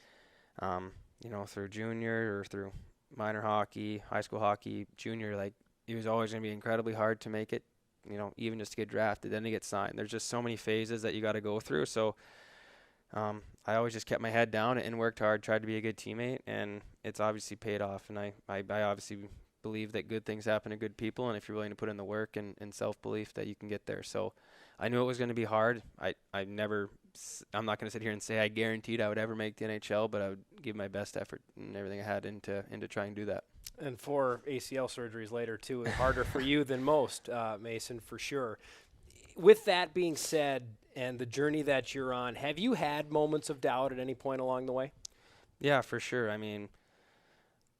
through junior or through minor hockey, high school hockey, junior, it was always going to be incredibly hard to make it, even just to get drafted, then to get signed. There's just so many phases that you got to go through. So I always just kept my head down and worked hard, tried to be a good teammate, and it's obviously paid off. And I obviously believe that good things happen to good people, and if you're willing to put in the work and self-belief, that you can get there. So I knew it was going to be hard. I'm not going to sit here and say I guaranteed I would ever make the NHL, but I would give my best effort and everything I had into trying to do that. And 4 ACL surgeries later, too, is harder for you than most, Mason, for sure. With that being said, and the journey that you're on, have you had moments of doubt at any point along the way? Yeah, for sure. I mean,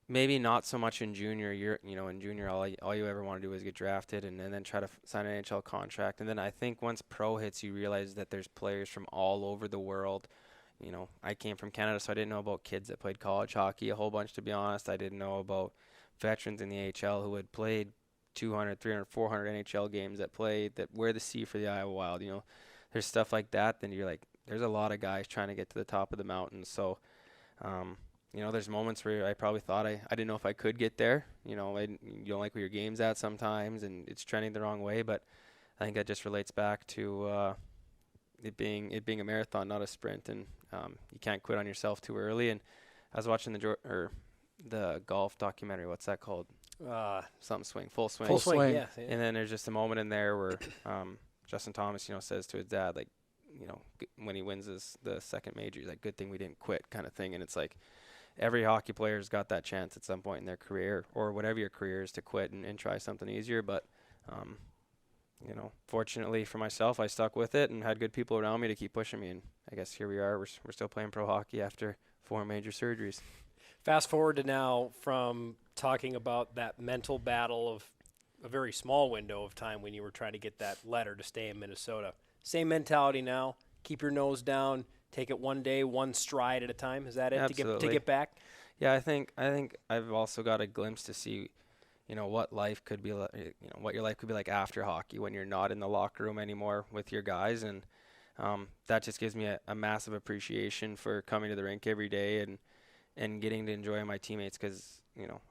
maybe not so much in junior. In junior, all you ever want to do is get drafted and then try to sign an NHL contract. And then I think once pro hits, you realize that there's players from all over the world. I came from Canada, so I didn't know about kids that played college hockey a whole bunch, to be honest. I didn't know about veterans in the AHL who had played 200, 300, 400 NHL games that wear the C for the Iowa Wild. There's stuff like that. Then you're like, there's a lot of guys trying to get to the top of the mountain. So, there's moments where I probably thought I didn't know if I could get there. You don't like where your game's at sometimes, and it's trending the wrong way. But I think that just relates back to it being a marathon, not a sprint, and you can't quit on yourself too early. And I was watching the golf documentary. What's that called? Something swing, full swing. Full swing, yeah. And then there's just a moment in there where Justin Thomas, says to his dad, when he wins the second major, he's like, good thing we didn't quit, kind of thing. And it's like every hockey player's got that chance at some point in their career, or whatever your career is, to quit and try something easier. But fortunately for myself, I stuck with it and had good people around me to keep pushing me. And I guess here we are. We're still playing pro hockey after 4 major surgeries. Fast forward to now, from talking about that mental battle of a very small window of time when you were trying to get that letter to stay in Minnesota. Same mentality now. Keep your nose down. Take it one day, one stride at a time. Is that it? Absolutely. To get back? Yeah, I think I've also got a glimpse to see, what life could be like, what your life could be like after hockey when you're not in the locker room anymore with your guys, and that just gives me a massive appreciation for coming to the rink every day and getting to enjoy my teammates, because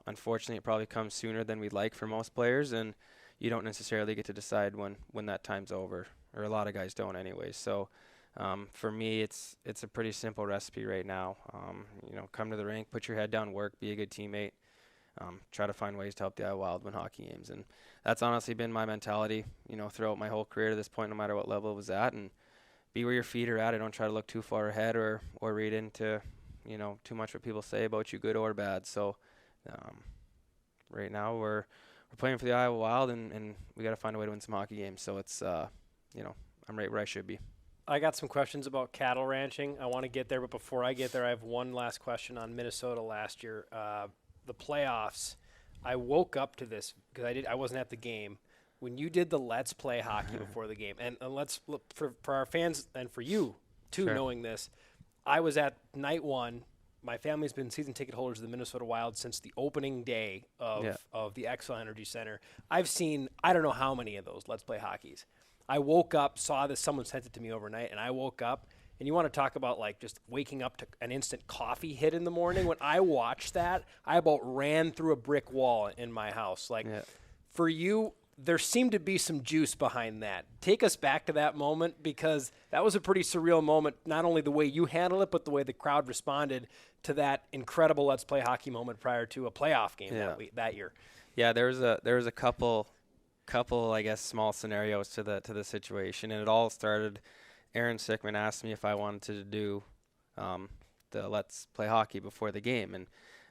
unfortunately it probably comes sooner than we'd like for most players, and you don't necessarily get to decide when that time's over, or a lot of guys don't anyways. So for me, it's a pretty simple recipe right now. Come to the rink, put your head down, work, be a good teammate, try to find ways to help the Iowa Wild win hockey games. And that's honestly been my mentality, throughout my whole career to this point, no matter what level it was at. And be where your feet are at. I don't try to look too far ahead or read into, too much what people say about you, good or bad. So right now we're playing for the Iowa Wild, and we got to find a way to win some hockey games. So it's, I'm right where I should be. I got some questions about cattle ranching. I want to get there, but before I get there, I have one last question on Minnesota last year. The playoffs. I woke up to this because I wasn't at the game when you did the Let's Play Hockey before the game, and let's look for our fans and for you too, Sure. knowing this. I was at night one. My family's been season ticket holders of the Minnesota Wild since the opening day of the Xcel Energy Center. I've seen I don't know how many of those Let's Play Hockeys. I woke up, saw this, someone sent it to me overnight, and I woke up, and you want to talk about like just waking up to an instant coffee hit in the morning. When I watched that, I about ran through a brick wall in my house. For you, there seemed to be some juice behind that. Take us back to that moment, because that was a pretty surreal moment, not only the way you handled it, but the way the crowd responded to that incredible Let's Play Hockey moment prior to a playoff game that year. Yeah, there was a couple I guess small scenarios to the situation, and it all started. Aaron Sickman asked me if I wanted to do the Let's Play Hockey before the game, and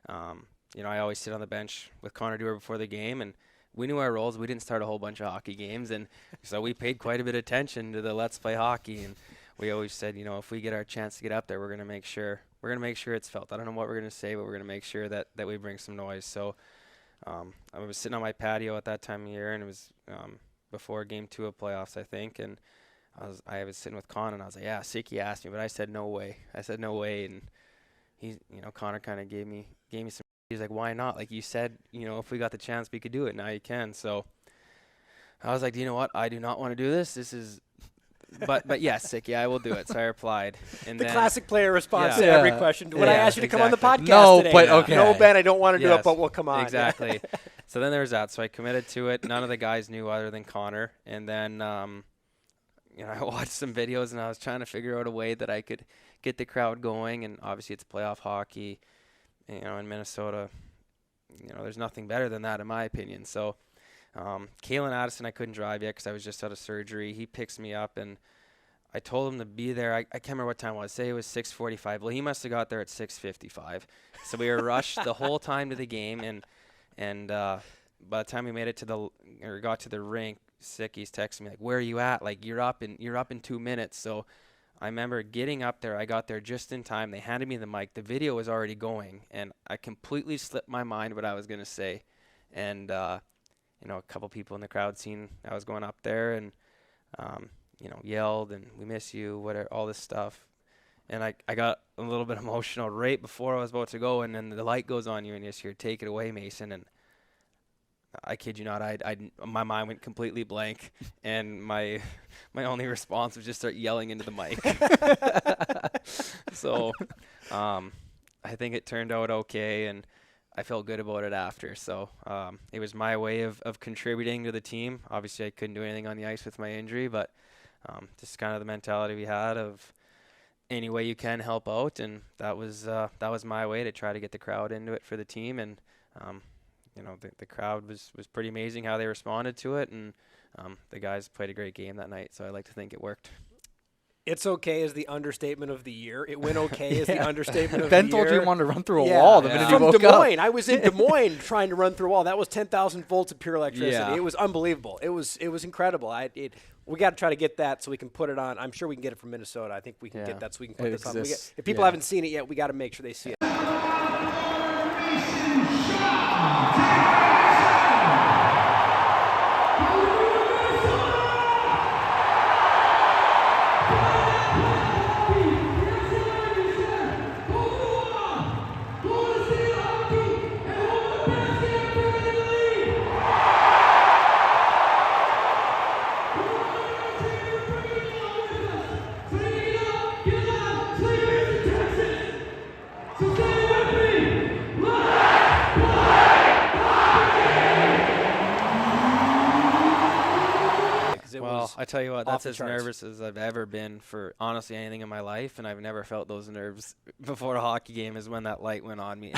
I always sit on the bench with Connor Dewar before the game, and we knew our roles. We didn't start a whole bunch of hockey games, and so we paid quite a bit of attention to the Let's Play Hockey, and we always said, if we get our chance to get up there, we're gonna make sure it's felt. I don't know what we're gonna say, but we're gonna make sure that we bring some noise. So I was sitting on my patio at that time of year, and it was before Game 2 of playoffs, I think, and I was sitting with Con, and I was like, yeah, Sicky asked me, but I said no way. And he, Connor kind of gave me some. He's like, why not? Like you said, if we got the chance, we could do it. Now you can. So I was like, you know what? I do not want to do this. This is, but yes, Sicky, I will do it. So I replied. And the then, classic player response to every question. When I asked you to come on the podcast No, today. but okay. No, Ben, I don't want to do Yes, it, but we'll come on. Exactly. So then there was that. So I committed to it. None of the guys knew other than Connor. And then, I watched some videos, and I was trying to figure out a way that I could get the crowd going. And obviously it's playoff hockey, in Minnesota. There's nothing better than that in my opinion. So Kalen Addison, I couldn't drive yet because I was just out of surgery. He picks me up, and I told him to be there. I can't remember what time it was. Say it was 6:45. Well, he must have got there at 6:55. So we were rushed the whole time to the game, and by the time we made it got to the rink, Sicky's texting me like, "Where are you at? Like you're up in 2 minutes." So I remember getting up there. I got there just in time. They handed me the mic. The video was already going, and I completely slipped my mind what I was gonna say. And a couple people in the crowd seen I was going up there, and yelled and "We miss you," whatever, all this stuff. And I got a little bit emotional right before I was about to go, and then the light goes on you, and you just hear, "Take it away, Mason." And I kid you not, my mind went completely blank, and my only response was just start yelling into the mic. So I think it turned out okay, and I felt good about it after. So it was my way of contributing to the team. Obviously, I couldn't do anything on the ice with my injury, but just kind of the mentality we had of any way you can help out, and that was my way to try to get the crowd into it for the team. And the crowd was pretty amazing how they responded to it, and the guys played a great game that night, so I like to think it worked. It's okay is the understatement of the year. It went okay is the understatement of Ben the year. told you he wanted to run through a wall the minute he From woke Des up. Moines. I was in Des Moines trying to run through a wall. That was 10,000 volts of pure electricity. Yeah. It was unbelievable. It was incredible. We got to try to get that so we can put it on. I'm sure we can get it from Minnesota. I think we can get that so we can put It this on. exists. If people haven't seen it yet, we got to make sure they see it. Well, I tell you what, off that's the as charts. nervous as I've ever been for honestly anything in my life, and I've never felt those nerves before a hockey game is when that light went on me.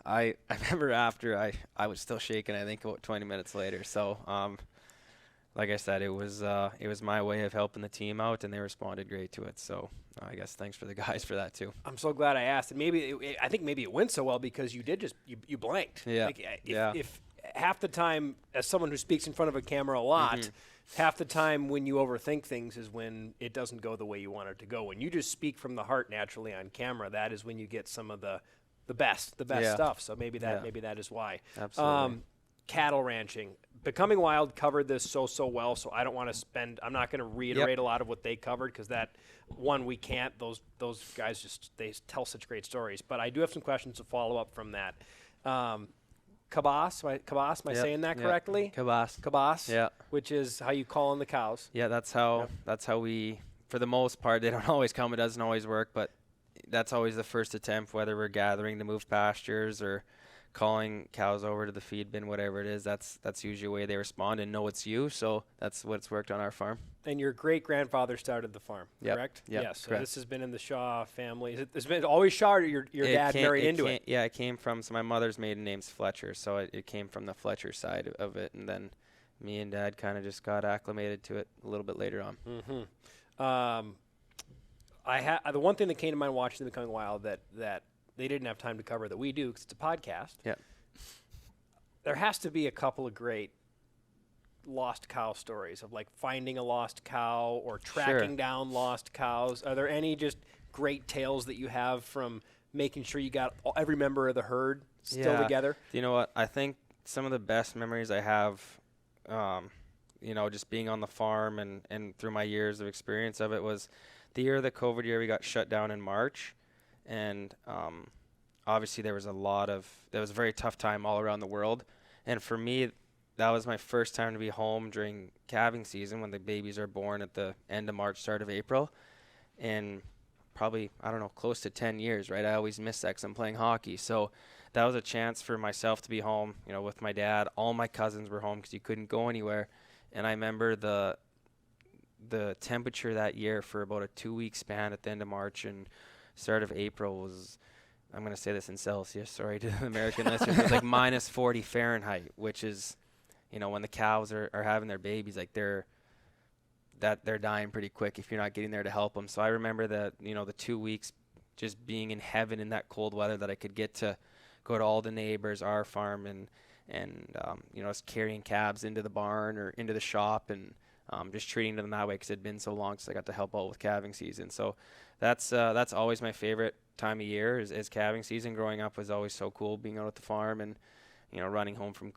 I remember after I was still shaking, I think about 20 minutes later. So like I said, it was my way of helping the team out, and they responded great to it. So I guess thanks for the guys for that too. I'm so glad I asked. And I think maybe it went so well because you did you blanked. Yeah. Like, Yeah. If half the time, as someone who speaks in front of a camera a lot, half the time when you overthink things is when it doesn't go the way you want it to go. When you just speak from the heart naturally on camera, that is when you get some of the best Yeah. stuff. So maybe that is why. Absolutely. Cattle ranching. Becoming Wild covered this so well, so I don't want to spend. I'm not going to reiterate a lot of what they covered because we can't. Those guys they tell such great stories. But I do have some questions to follow up from that. Cabas, am I saying that correctly? Cabas. Yeah. Which is how you call in the cows. Yeah, that's how we, for the most part, they don't always come. It doesn't always work, but that's always the first attempt, whether we're gathering to move pastures or calling cows over to the feed bin, whatever it is. That's usually the way they respond and know it's you. So that's what's worked on our farm. And your great-grandfather started the farm, correct? Yep, Yes. So correct. this has been in the Shaw family. It's been always Shaw, or your dad married into it? Yeah, it came from, so my mother's maiden name's Fletcher, so it came from the Fletcher side of it, and then me and Dad kind of just got acclimated to it a little bit later on. The one thing that came to mind watching them Becoming Wild that they didn't have time to cover that we do because it's a podcast. Yeah. There has to be a couple of great lost cow stories of like finding a lost cow or tracking down lost cows. Are there any just great tales that you have from making sure you got every member of the herd still together? You know what? I think some of the best memories I have, just being on the farm and through my years of experience of it was the year of the COVID year. We got shut down in March, and obviously that was a very tough time all around the world. And for me, that was my first time to be home during calving season when the babies are born at the end of March, start of April. And probably, close to 10 years, right? I always miss that 'cause I'm playing hockey. So that was a chance for myself to be home, with my dad. All my cousins were home because you couldn't go anywhere. And I remember the temperature that year for about a 2-week span at the end of March and start of April was, I'm going to say this in Celsius, sorry to the American listeners, it was like minus 40 Fahrenheit, which is, when the cows are having their babies, like they're dying pretty quick if you're not getting there to help them. So I remember the 2 weeks just being in heaven in that cold weather that I could get to go to all the neighbors, our farm, and us carrying calves into the barn or into the shop and just treating them that way because it had been so long since I got to help out with calving season. So that's always my favorite time of year is calving season. Growing up was always so cool being out at the farm and, running home from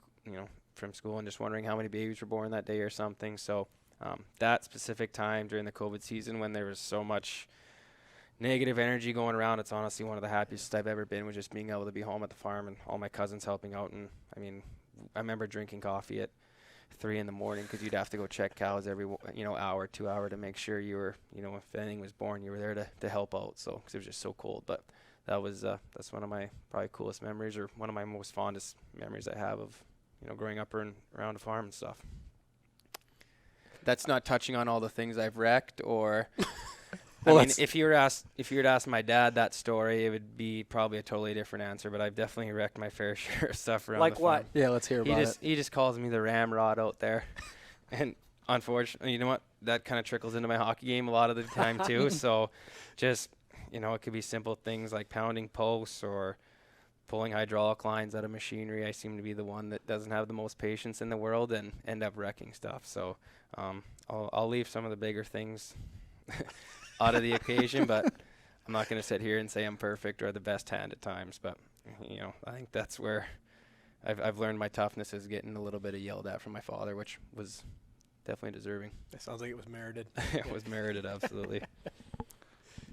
school and just wondering how many babies were born that day or something. So that specific time during the COVID season when there was so much negative energy going around, it's honestly one of the happiest I've ever been, was just being able to be home at the farm and all my cousins helping out. And I remember drinking coffee at 3 a.m. because you'd have to go check cows every hour, 2 hour to make sure you were, if anything was born, you were there to help out. So because it was just so cold. But that was that's one of my probably coolest memories, or one of my most fondest memories I have of growing up around a farm and stuff. That's not touching on all the things I've wrecked or. Well, if you were to ask my dad that story, it would be probably a totally different answer. But I've definitely wrecked my fair share of stuff around Like the what? farm. Yeah, let's hear about it. He just calls me the ramrod out there, and unfortunately, you know what? That kind of trickles into my hockey game a lot of the time too. So just, it could be simple things like pounding posts or pulling hydraulic lines out of machinery. I seem to be the one that doesn't have the most patience in the world and end up wrecking stuff. So I'll leave some of the bigger things out of the occasion, but I'm not going to sit here and say I'm perfect or the best hand at times. But, I think that's where I've learned my toughness is getting a little bit of yelled at from my father, which was definitely deserving. It sounds like it was merited. It was merited, absolutely. Do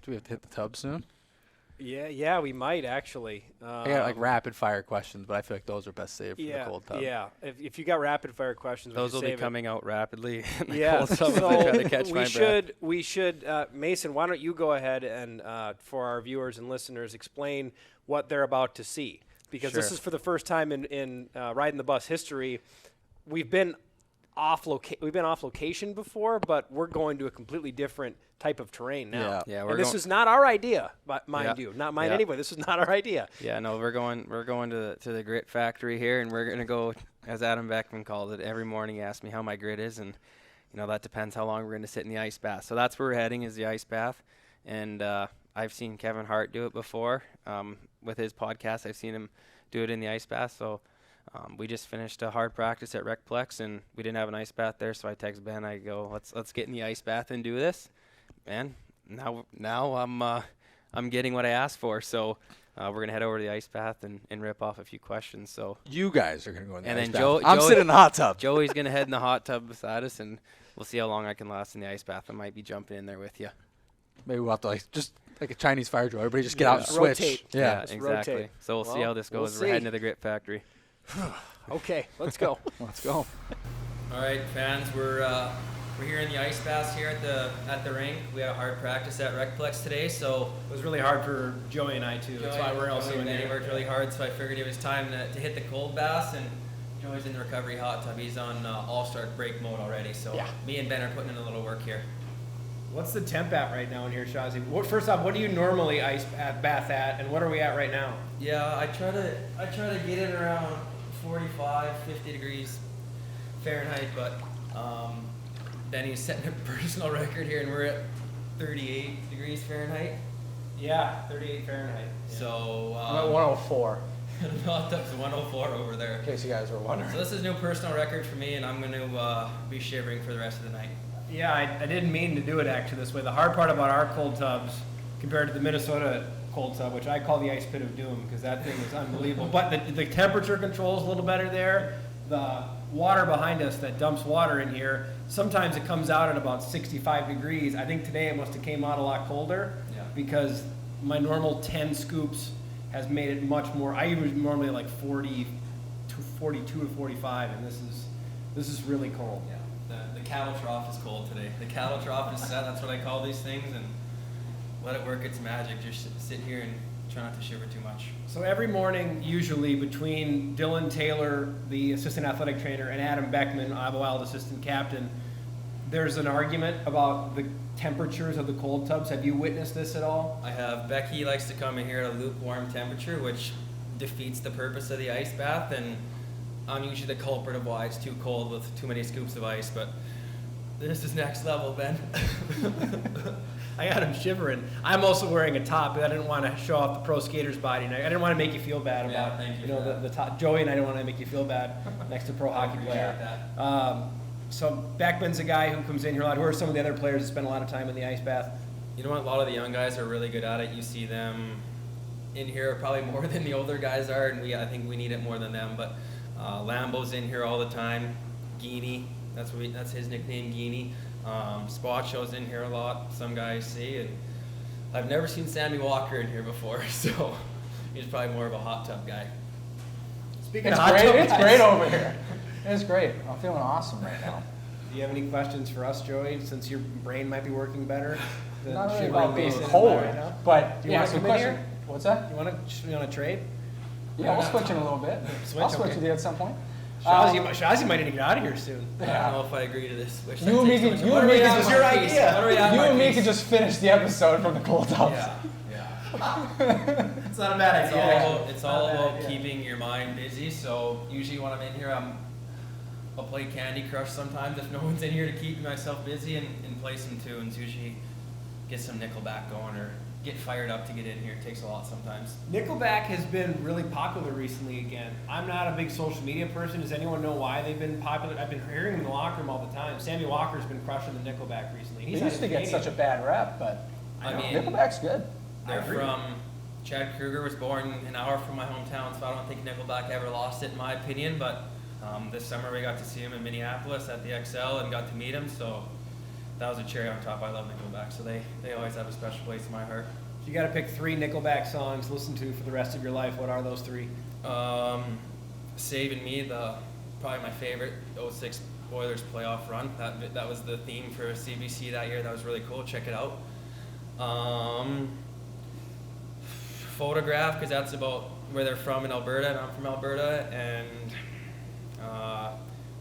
we have to hit the tub soon? Yeah, we might actually. I got like rapid fire questions, but I feel like those are best saved for the cold tub. Yeah, if you got rapid fire questions, Those will be save it. coming out rapidly. In the Yeah, cold tub as I try to catch my breath. we should, Mason, why don't you go ahead and, for our viewers and listeners, explain what they're about to see. Because this Sure. is for the first time in Ridin the Bus history. We've been off location before, but we're going to a completely different type of terrain now. Yeah, and this is not our idea, mind Yeah. you. Not mine Yeah. anyway. This is not our idea. Yeah, no, we're going to the grit factory here, and we're gonna go, as Adam Beckman called it. Every morning he asks me how my grit is, and that depends how long we're gonna sit in the ice bath. So that's where we're heading, is the ice bath, and I've seen Kevin Hart do it before with his podcast. I've seen him do it in the ice bath. So we just finished a hard practice at Recplex, and we didn't have an ice bath there. So I text Ben. I go, let's get in the ice bath and do this. And now I'm getting what I asked for. So we're gonna head over to the ice bath and rip off a few questions. So You guys are going to go in the And ice then bath. I'm sitting in the hot tub. Joey's gonna head in the hot tub beside us, and we'll see how long I can last in the ice bath. I might be jumping in there with you. Maybe we'll have to just like a Chinese fire drill. Everybody just get out and Just switch. rotate. Yeah. Just exactly. rotate. So we'll see Well, how this we'll goes. We're see. heading to the grit factory. Okay, let's go. Let's go. All right, fans, we're here in the ice baths here at the rink. We had a hard practice at Recplex today, so It was really hard for Joey and I too. That's why we're also in Joey here. worked really hard, so I figured it was time to hit the cold baths. And Joey's in the recovery hot tub. He's on all-star break mode already. So Yeah. me and Ben are putting in a little work here. What's the temp at right now in here, Shazi? First off, what do you normally bath at, and what are we at right now? Yeah, I try to get it around 45, 50 degrees Fahrenheit, but Benny's setting a personal record here, and we're at 38 degrees Fahrenheit. Yeah, 38 Fahrenheit. So I'm at 104, the hot tub's 104 over there. in case you guys were wondering. So this is a new personal record for me, and I'm going to be shivering for the rest of the night. Yeah, I didn't mean to do it actually this way. The hard part about our cold tubs compared to the Minnesota cold tub, which I call the ice pit of doom because that thing is unbelievable. But the temperature control is a little better there. The water behind us that dumps water in here, sometimes it comes out at about 65 degrees. I think today it must have came out a lot colder Yeah. because my normal 10 scoops has made it much more. I was normally like 42 to 45, and this is really cold. Yeah. The cattle trough is cold today. The cattle trough is set. That's what I call these things, and let it work its magic. Just sit here and try not to shiver too much. So every morning, usually between Dylan Taylor, the assistant athletic trainer, and Adam Beckman, Iowa Wild assistant captain, there's an argument about the temperatures of the cold tubs. Have you witnessed this at all? I have Becky likes to come in here at a lukewarm temperature, which defeats the purpose of the ice bath, and I'm usually the culprit of why it's too cold with too many scoops of ice, but this is next level, Ben. I got him shivering. I'm also wearing a top, but I didn't want to show off the pro skater's body. And I didn't want to make you feel bad Yeah, about, thank you know, for that. the top. Joey and I didn't want to make you feel bad next to pro hockey appreciate player. that. So Beckman's a guy who comes in here a lot. Who are some of the other players that spend a lot of time in the ice bath? You know what? A lot of the young guys are really good at it. You see them in here probably more than the older guys are, and I think we need it more than them. But Lambo's in here all the time. Geenie, that's his nickname, Geenie. Spot Show's in here a lot. Some guys see, and I've never seen Sammy Walker in here before, so he's probably more of a hot tub guy. Speaking It's of hot great. tub It's guys, great over here. It's great. I'm feeling awesome right now. Do you have any questions for us, Joey? Since your brain might be working better than Not really shivering about being Mason and I cold, right now. but Do you wanna some come in here? question. What's that? You want to trade? Yeah, we'll switch in a little bit. Switch, I'll switch okay. with you at some point. Shazi might need to get out of here soon. I don't know if I agree to this. Wish You I and me take so could- much- you What and are me we could at, just- your Marquise? idea. What are we at, You and me Marquise? could just finish the episode from the cold tubs. It's not a bad It's all about keeping your mind busy. So usually when I'm in here, I'm I'll play Candy Crush sometimes if no one's in here to keep myself busy and play some tunes. Usually get some Nickelback going or get fired up to get in here. It takes a lot sometimes. Nickelback has been really popular recently again. I'm not a big social media person. Does anyone know why they've been popular? I've been hearing them in the locker room all the time. Sammy Walker's been crushing the Nickelback recently. They used to get such a bad rep, but I mean, Nickelback's good. They're from, Chad Kruger was born an hour from my hometown, so I don't think Nickelback ever lost it in my opinion, but this summer we got to see him in Minneapolis at the XL and got to meet him, so that was a cherry on top. I love Nickelback, so they always have a special place in my heart. If you got to pick 3 Nickelback songs to listen to for the rest of your life, what are those 3? Saving Me, probably my favorite, 06 Oilers playoff run. That was the theme for CBC that year. That was really cool. Check it out. Photograph, because that's about where they're from in Alberta, and I'm from Alberta, and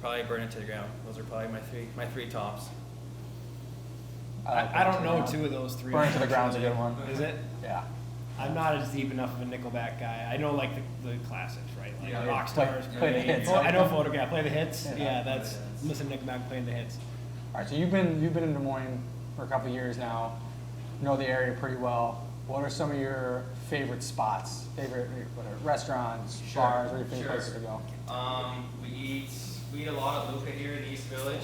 probably Burn It to the Ground. Those are probably my three tops. I don't know 2 of those 3. Burn It to the Ground's a good one. Is it? Yeah. I'm not as deep enough of a Nickelback guy. I know like the classics, right? Like Yeah. Rockstars. Play the hits. I know Photograph. Play the hits. Yeah. Yeah, that's listen to Nickelback playing the hits. All right, so you've been in Des Moines for a couple of years now. You know the area pretty well. What are some of your favorite spots? Favorite restaurants, Sure, bars? What are your favorite sure. places to go? We eat a lot of Luca here in the East Village.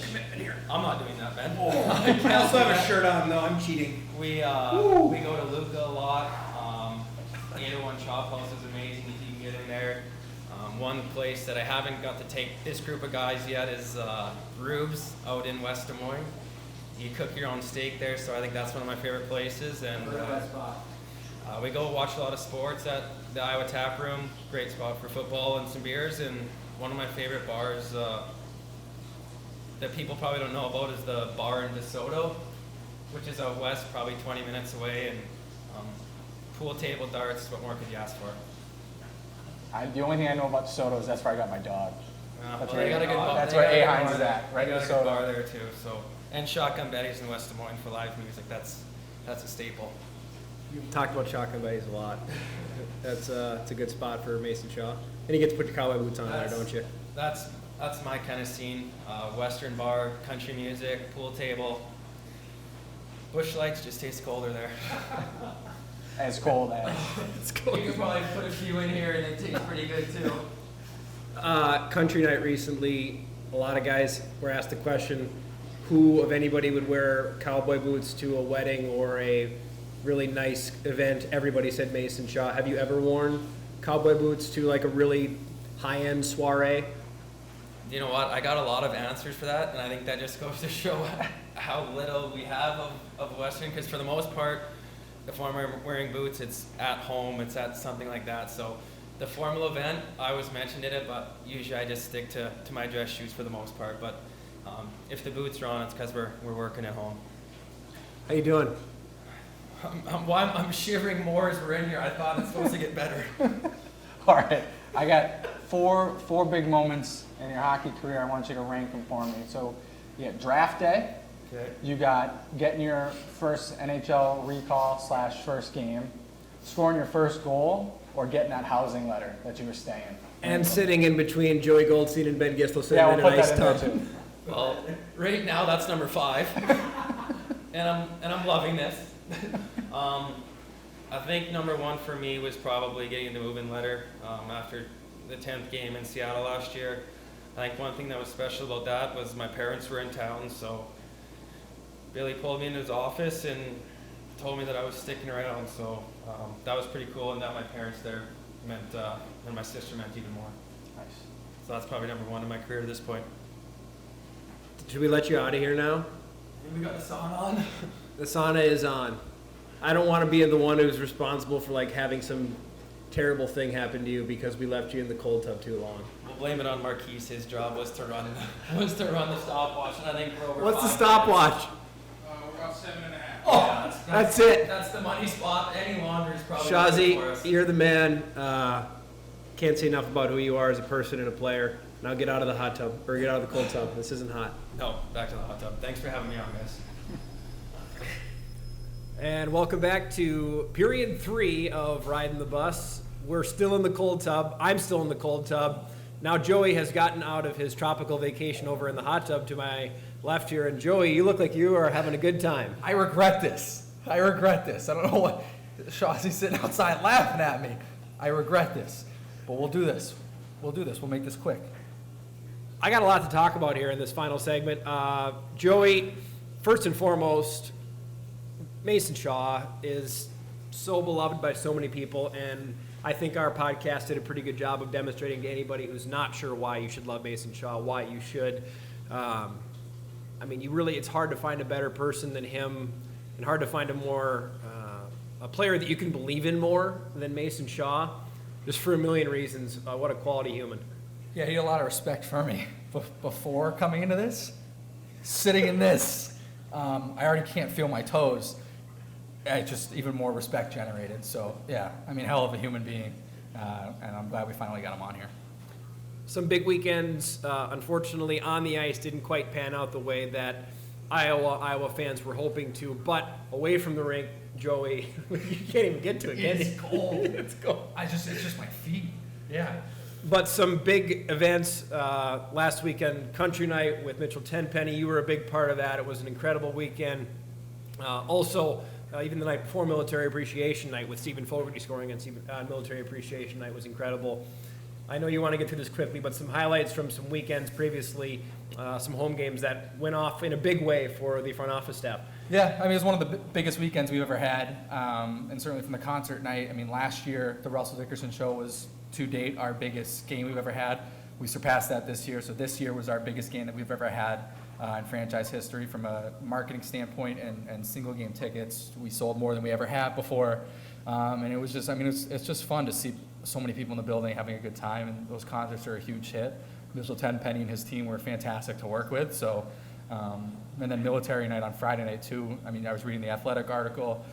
I'm not doing that, Ben. I also have a shirt on though. I'm cheating. We go to Luca a lot. 801 Chop House is amazing if you can get in there. One place that I haven't got to take this group of guys yet is Rube's out in West Des Moines. You cook your own steak there, so I think that's one of my favorite places. And we go watch a lot of sports at the Iowa Tap Room. Great spot for football and some beers. And one of my favorite bars that people probably don't know about is the bar in DeSoto, which is out west, probably 20 minutes away. And pool table, darts, what more could you ask for? The only thing I know about DeSoto is that's where I got my dog. That's Well, they got a good bar. that's They where got a good A-Hines bar is there. at, right They got in a good bar DeSoto. there too. So, and Shotgun Betty's in West Des Moines for live music. That's a staple. You've talked about Shotgun Buddies a lot. It's a good spot for Mason Shaw. And you get to put your cowboy boots on there, don't you? That's my kind of scene. Western bar, country music, pool table. Bush Lights just taste colder there. And it's cold. It's cool. You could probably put a few in here and it tastes pretty good too. Country night recently, a lot of guys were asked the question, who of anybody would wear cowboy boots to a wedding or a really nice event? Everybody said Mason Shaw. Have you ever worn cowboy boots to like a really high-end soiree? You know what? I got a lot of answers for that, and I think that just goes to show how little we have of Western, because for the most part, if I'm wearing boots, it's at home, it's at something like that. So the formal event, I always mentioned it, but usually I just stick to my dress shoes for the most part. But if the boots are on, it's because we're working at home. How you doing? I'm shivering more as we're in here. I thought it's supposed to get better. All right, I got four big moments in your hockey career. I want you to rank them for me. So you got draft day. Okay. You got getting your first NHL recall / first game, scoring your first goal, or getting that housing letter that you were staying. And sitting in between Joey Goldstein and Ben Gistel sitting Yeah, in we'll an put ice that in there tub. too. Well, right now that's number 5, and I'm loving this. I think number 1 for me was probably getting the move-in letter after the 10th game in Seattle last year. I think one thing that was special about that was my parents were in town, so Billy pulled me into his office and told me that I was sticking around. So that was pretty cool, and that my parents there meant, and my sister meant even more. Nice. So that's probably number 1 in my career to this point. Should we let you out of here now? We got the song on. The sauna is on. I don't want to be the one who's responsible for like having some terrible thing happen to you because we left you in the cold tub too long. We'll blame it on Marquise. His job was to run the stopwatch, and I think we're over. What's the 5 stopwatch? We're about 7.5. Oh, That's it. That's the money spot. Any longer is probably not good for us. Shazi, you're the man. Can't say enough about who you are as a person and a player. Now get out of the hot tub, or get out of the cold tub. This isn't hot. No, back to the hot tub. Thanks for having me on, guys. And welcome back to period 3 of Ridin the Bus. We're still in the cold tub. I'm still in the cold tub. Now Joey has gotten out of his tropical vacation over in the hot tub to my left here. And Joey, you look like you are having a good time. I regret this. I don't know what Shawsy's sitting outside laughing at me. I regret this. But we'll do this. We'll make this quick. I got a lot to talk about here in this final segment. Joey, first and foremost, Mason Shaw is so beloved by so many people, and I think our podcast did a pretty good job of demonstrating to anybody who's not sure why you should love Mason Shaw, why you should. I mean, it's hard to find a better person than him, and hard to find a player that you can believe in more than Mason Shaw, just for a million reasons. What a quality human. Yeah, he had a lot of respect for me before coming into this. Sitting in this, I already can't feel my toes. It's just even more respect generated. So, yeah, I mean, hell of a human being, and I'm glad we finally got him on here. Some big weekends, unfortunately, on the ice didn't quite pan out the way that Iowa fans were hoping to, but away from the rink, Joey, you can't even get to it, can you? It's cold. It's cold. It's just my feet. Yeah. But some big events last weekend, Country Night with Mitchell Tenpenny. You were a big part of that. It was an incredible weekend. Also, even the night before Military Appreciation Night with Stephen Fogarty scoring on Military Appreciation Night was incredible. I know you want to get through this quickly, but some highlights from some weekends previously, some home games that went off in a big way for the front office staff. Yeah, I mean, it was one of the biggest weekends we've ever had, and certainly from the concert night. I mean, last year, the Russell Dickerson Show was, to date, our biggest game we've ever had. We surpassed that this year, so this year was our biggest game that we've ever had in franchise history from a marketing standpoint and single game tickets. We sold more than we ever have before, and it was just, I mean, it's just fun to see so many people in the building having a good time, and those concerts are a huge hit. Mitchell Tenpenny and his team were fantastic to work with, so, and then Military Night on Friday night too. I mean, I was reading the Athletic article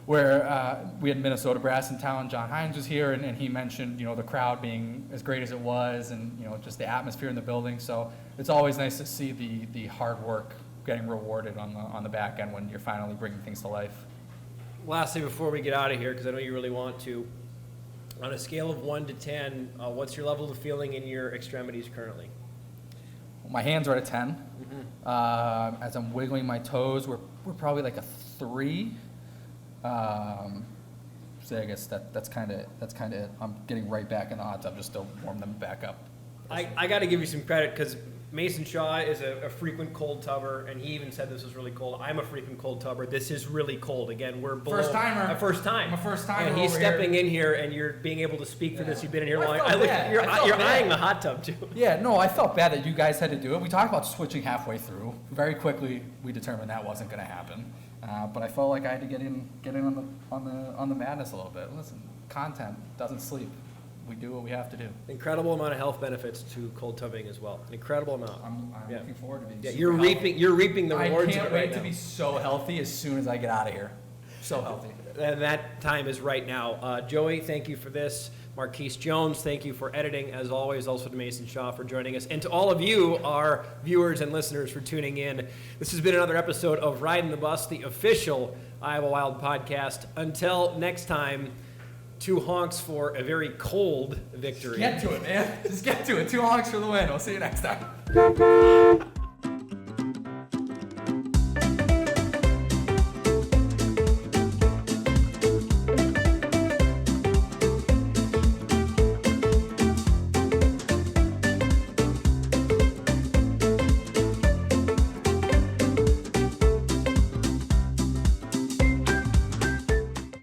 where we had Minnesota Brass in town. John Hines was here, and he mentioned, the crowd being as great as it was, and, just the atmosphere in the building. So it's always nice to see the hard work getting rewarded on the back end when you're finally bringing things to life. Lastly, before we get out of here, because I know you really want to, on a scale of 1 to 10, what's your level of feeling in your extremities currently? My hands are at a 10. Mm-hmm. As I'm wiggling my toes, we're probably like a 3. So I guess that's kind of it. I'm getting right back in the hot tub just to warm them back up. I got to give you some credit because Mason Shaw is a frequent cold tubber, and he even said this was really cold. I'm a frequent cold tubber. This is really cold. Again, we're below First timer. a first time. I'm a first timer. And he's over stepping here. in here, and you're being able to speak for this. You've been in here Well, long. I felt bad. You're I felt bad. eyeing the hot tub too. Yeah, no, I felt bad that you guys had to do it. We talked about switching halfway through. Very quickly, we determined that wasn't going to happen. But I felt like I had to get in on the madness a little bit. Listen, content doesn't sleep. We do what we have to do. Incredible amount of health benefits to cold tubbing as well. An incredible amount. I'm Yeah. looking forward to being. Yeah, super you're healthy. reaping the rewards I of can't it wait right to now. be so healthy as soon as I get out of here. So healthy. And that time is right now. Joey, thank you for this. Marquise Jones, thank you for editing, as always. Also to Mason Shaw for joining us. And to all of you, our viewers and listeners, for tuning in. This has been another episode of Ridin the Bus, the official Iowa Wild podcast. Until next time, 2 honks for a very cold victory. Get to it, man. Just get to it. 2 honks for the win. We'll see you next time.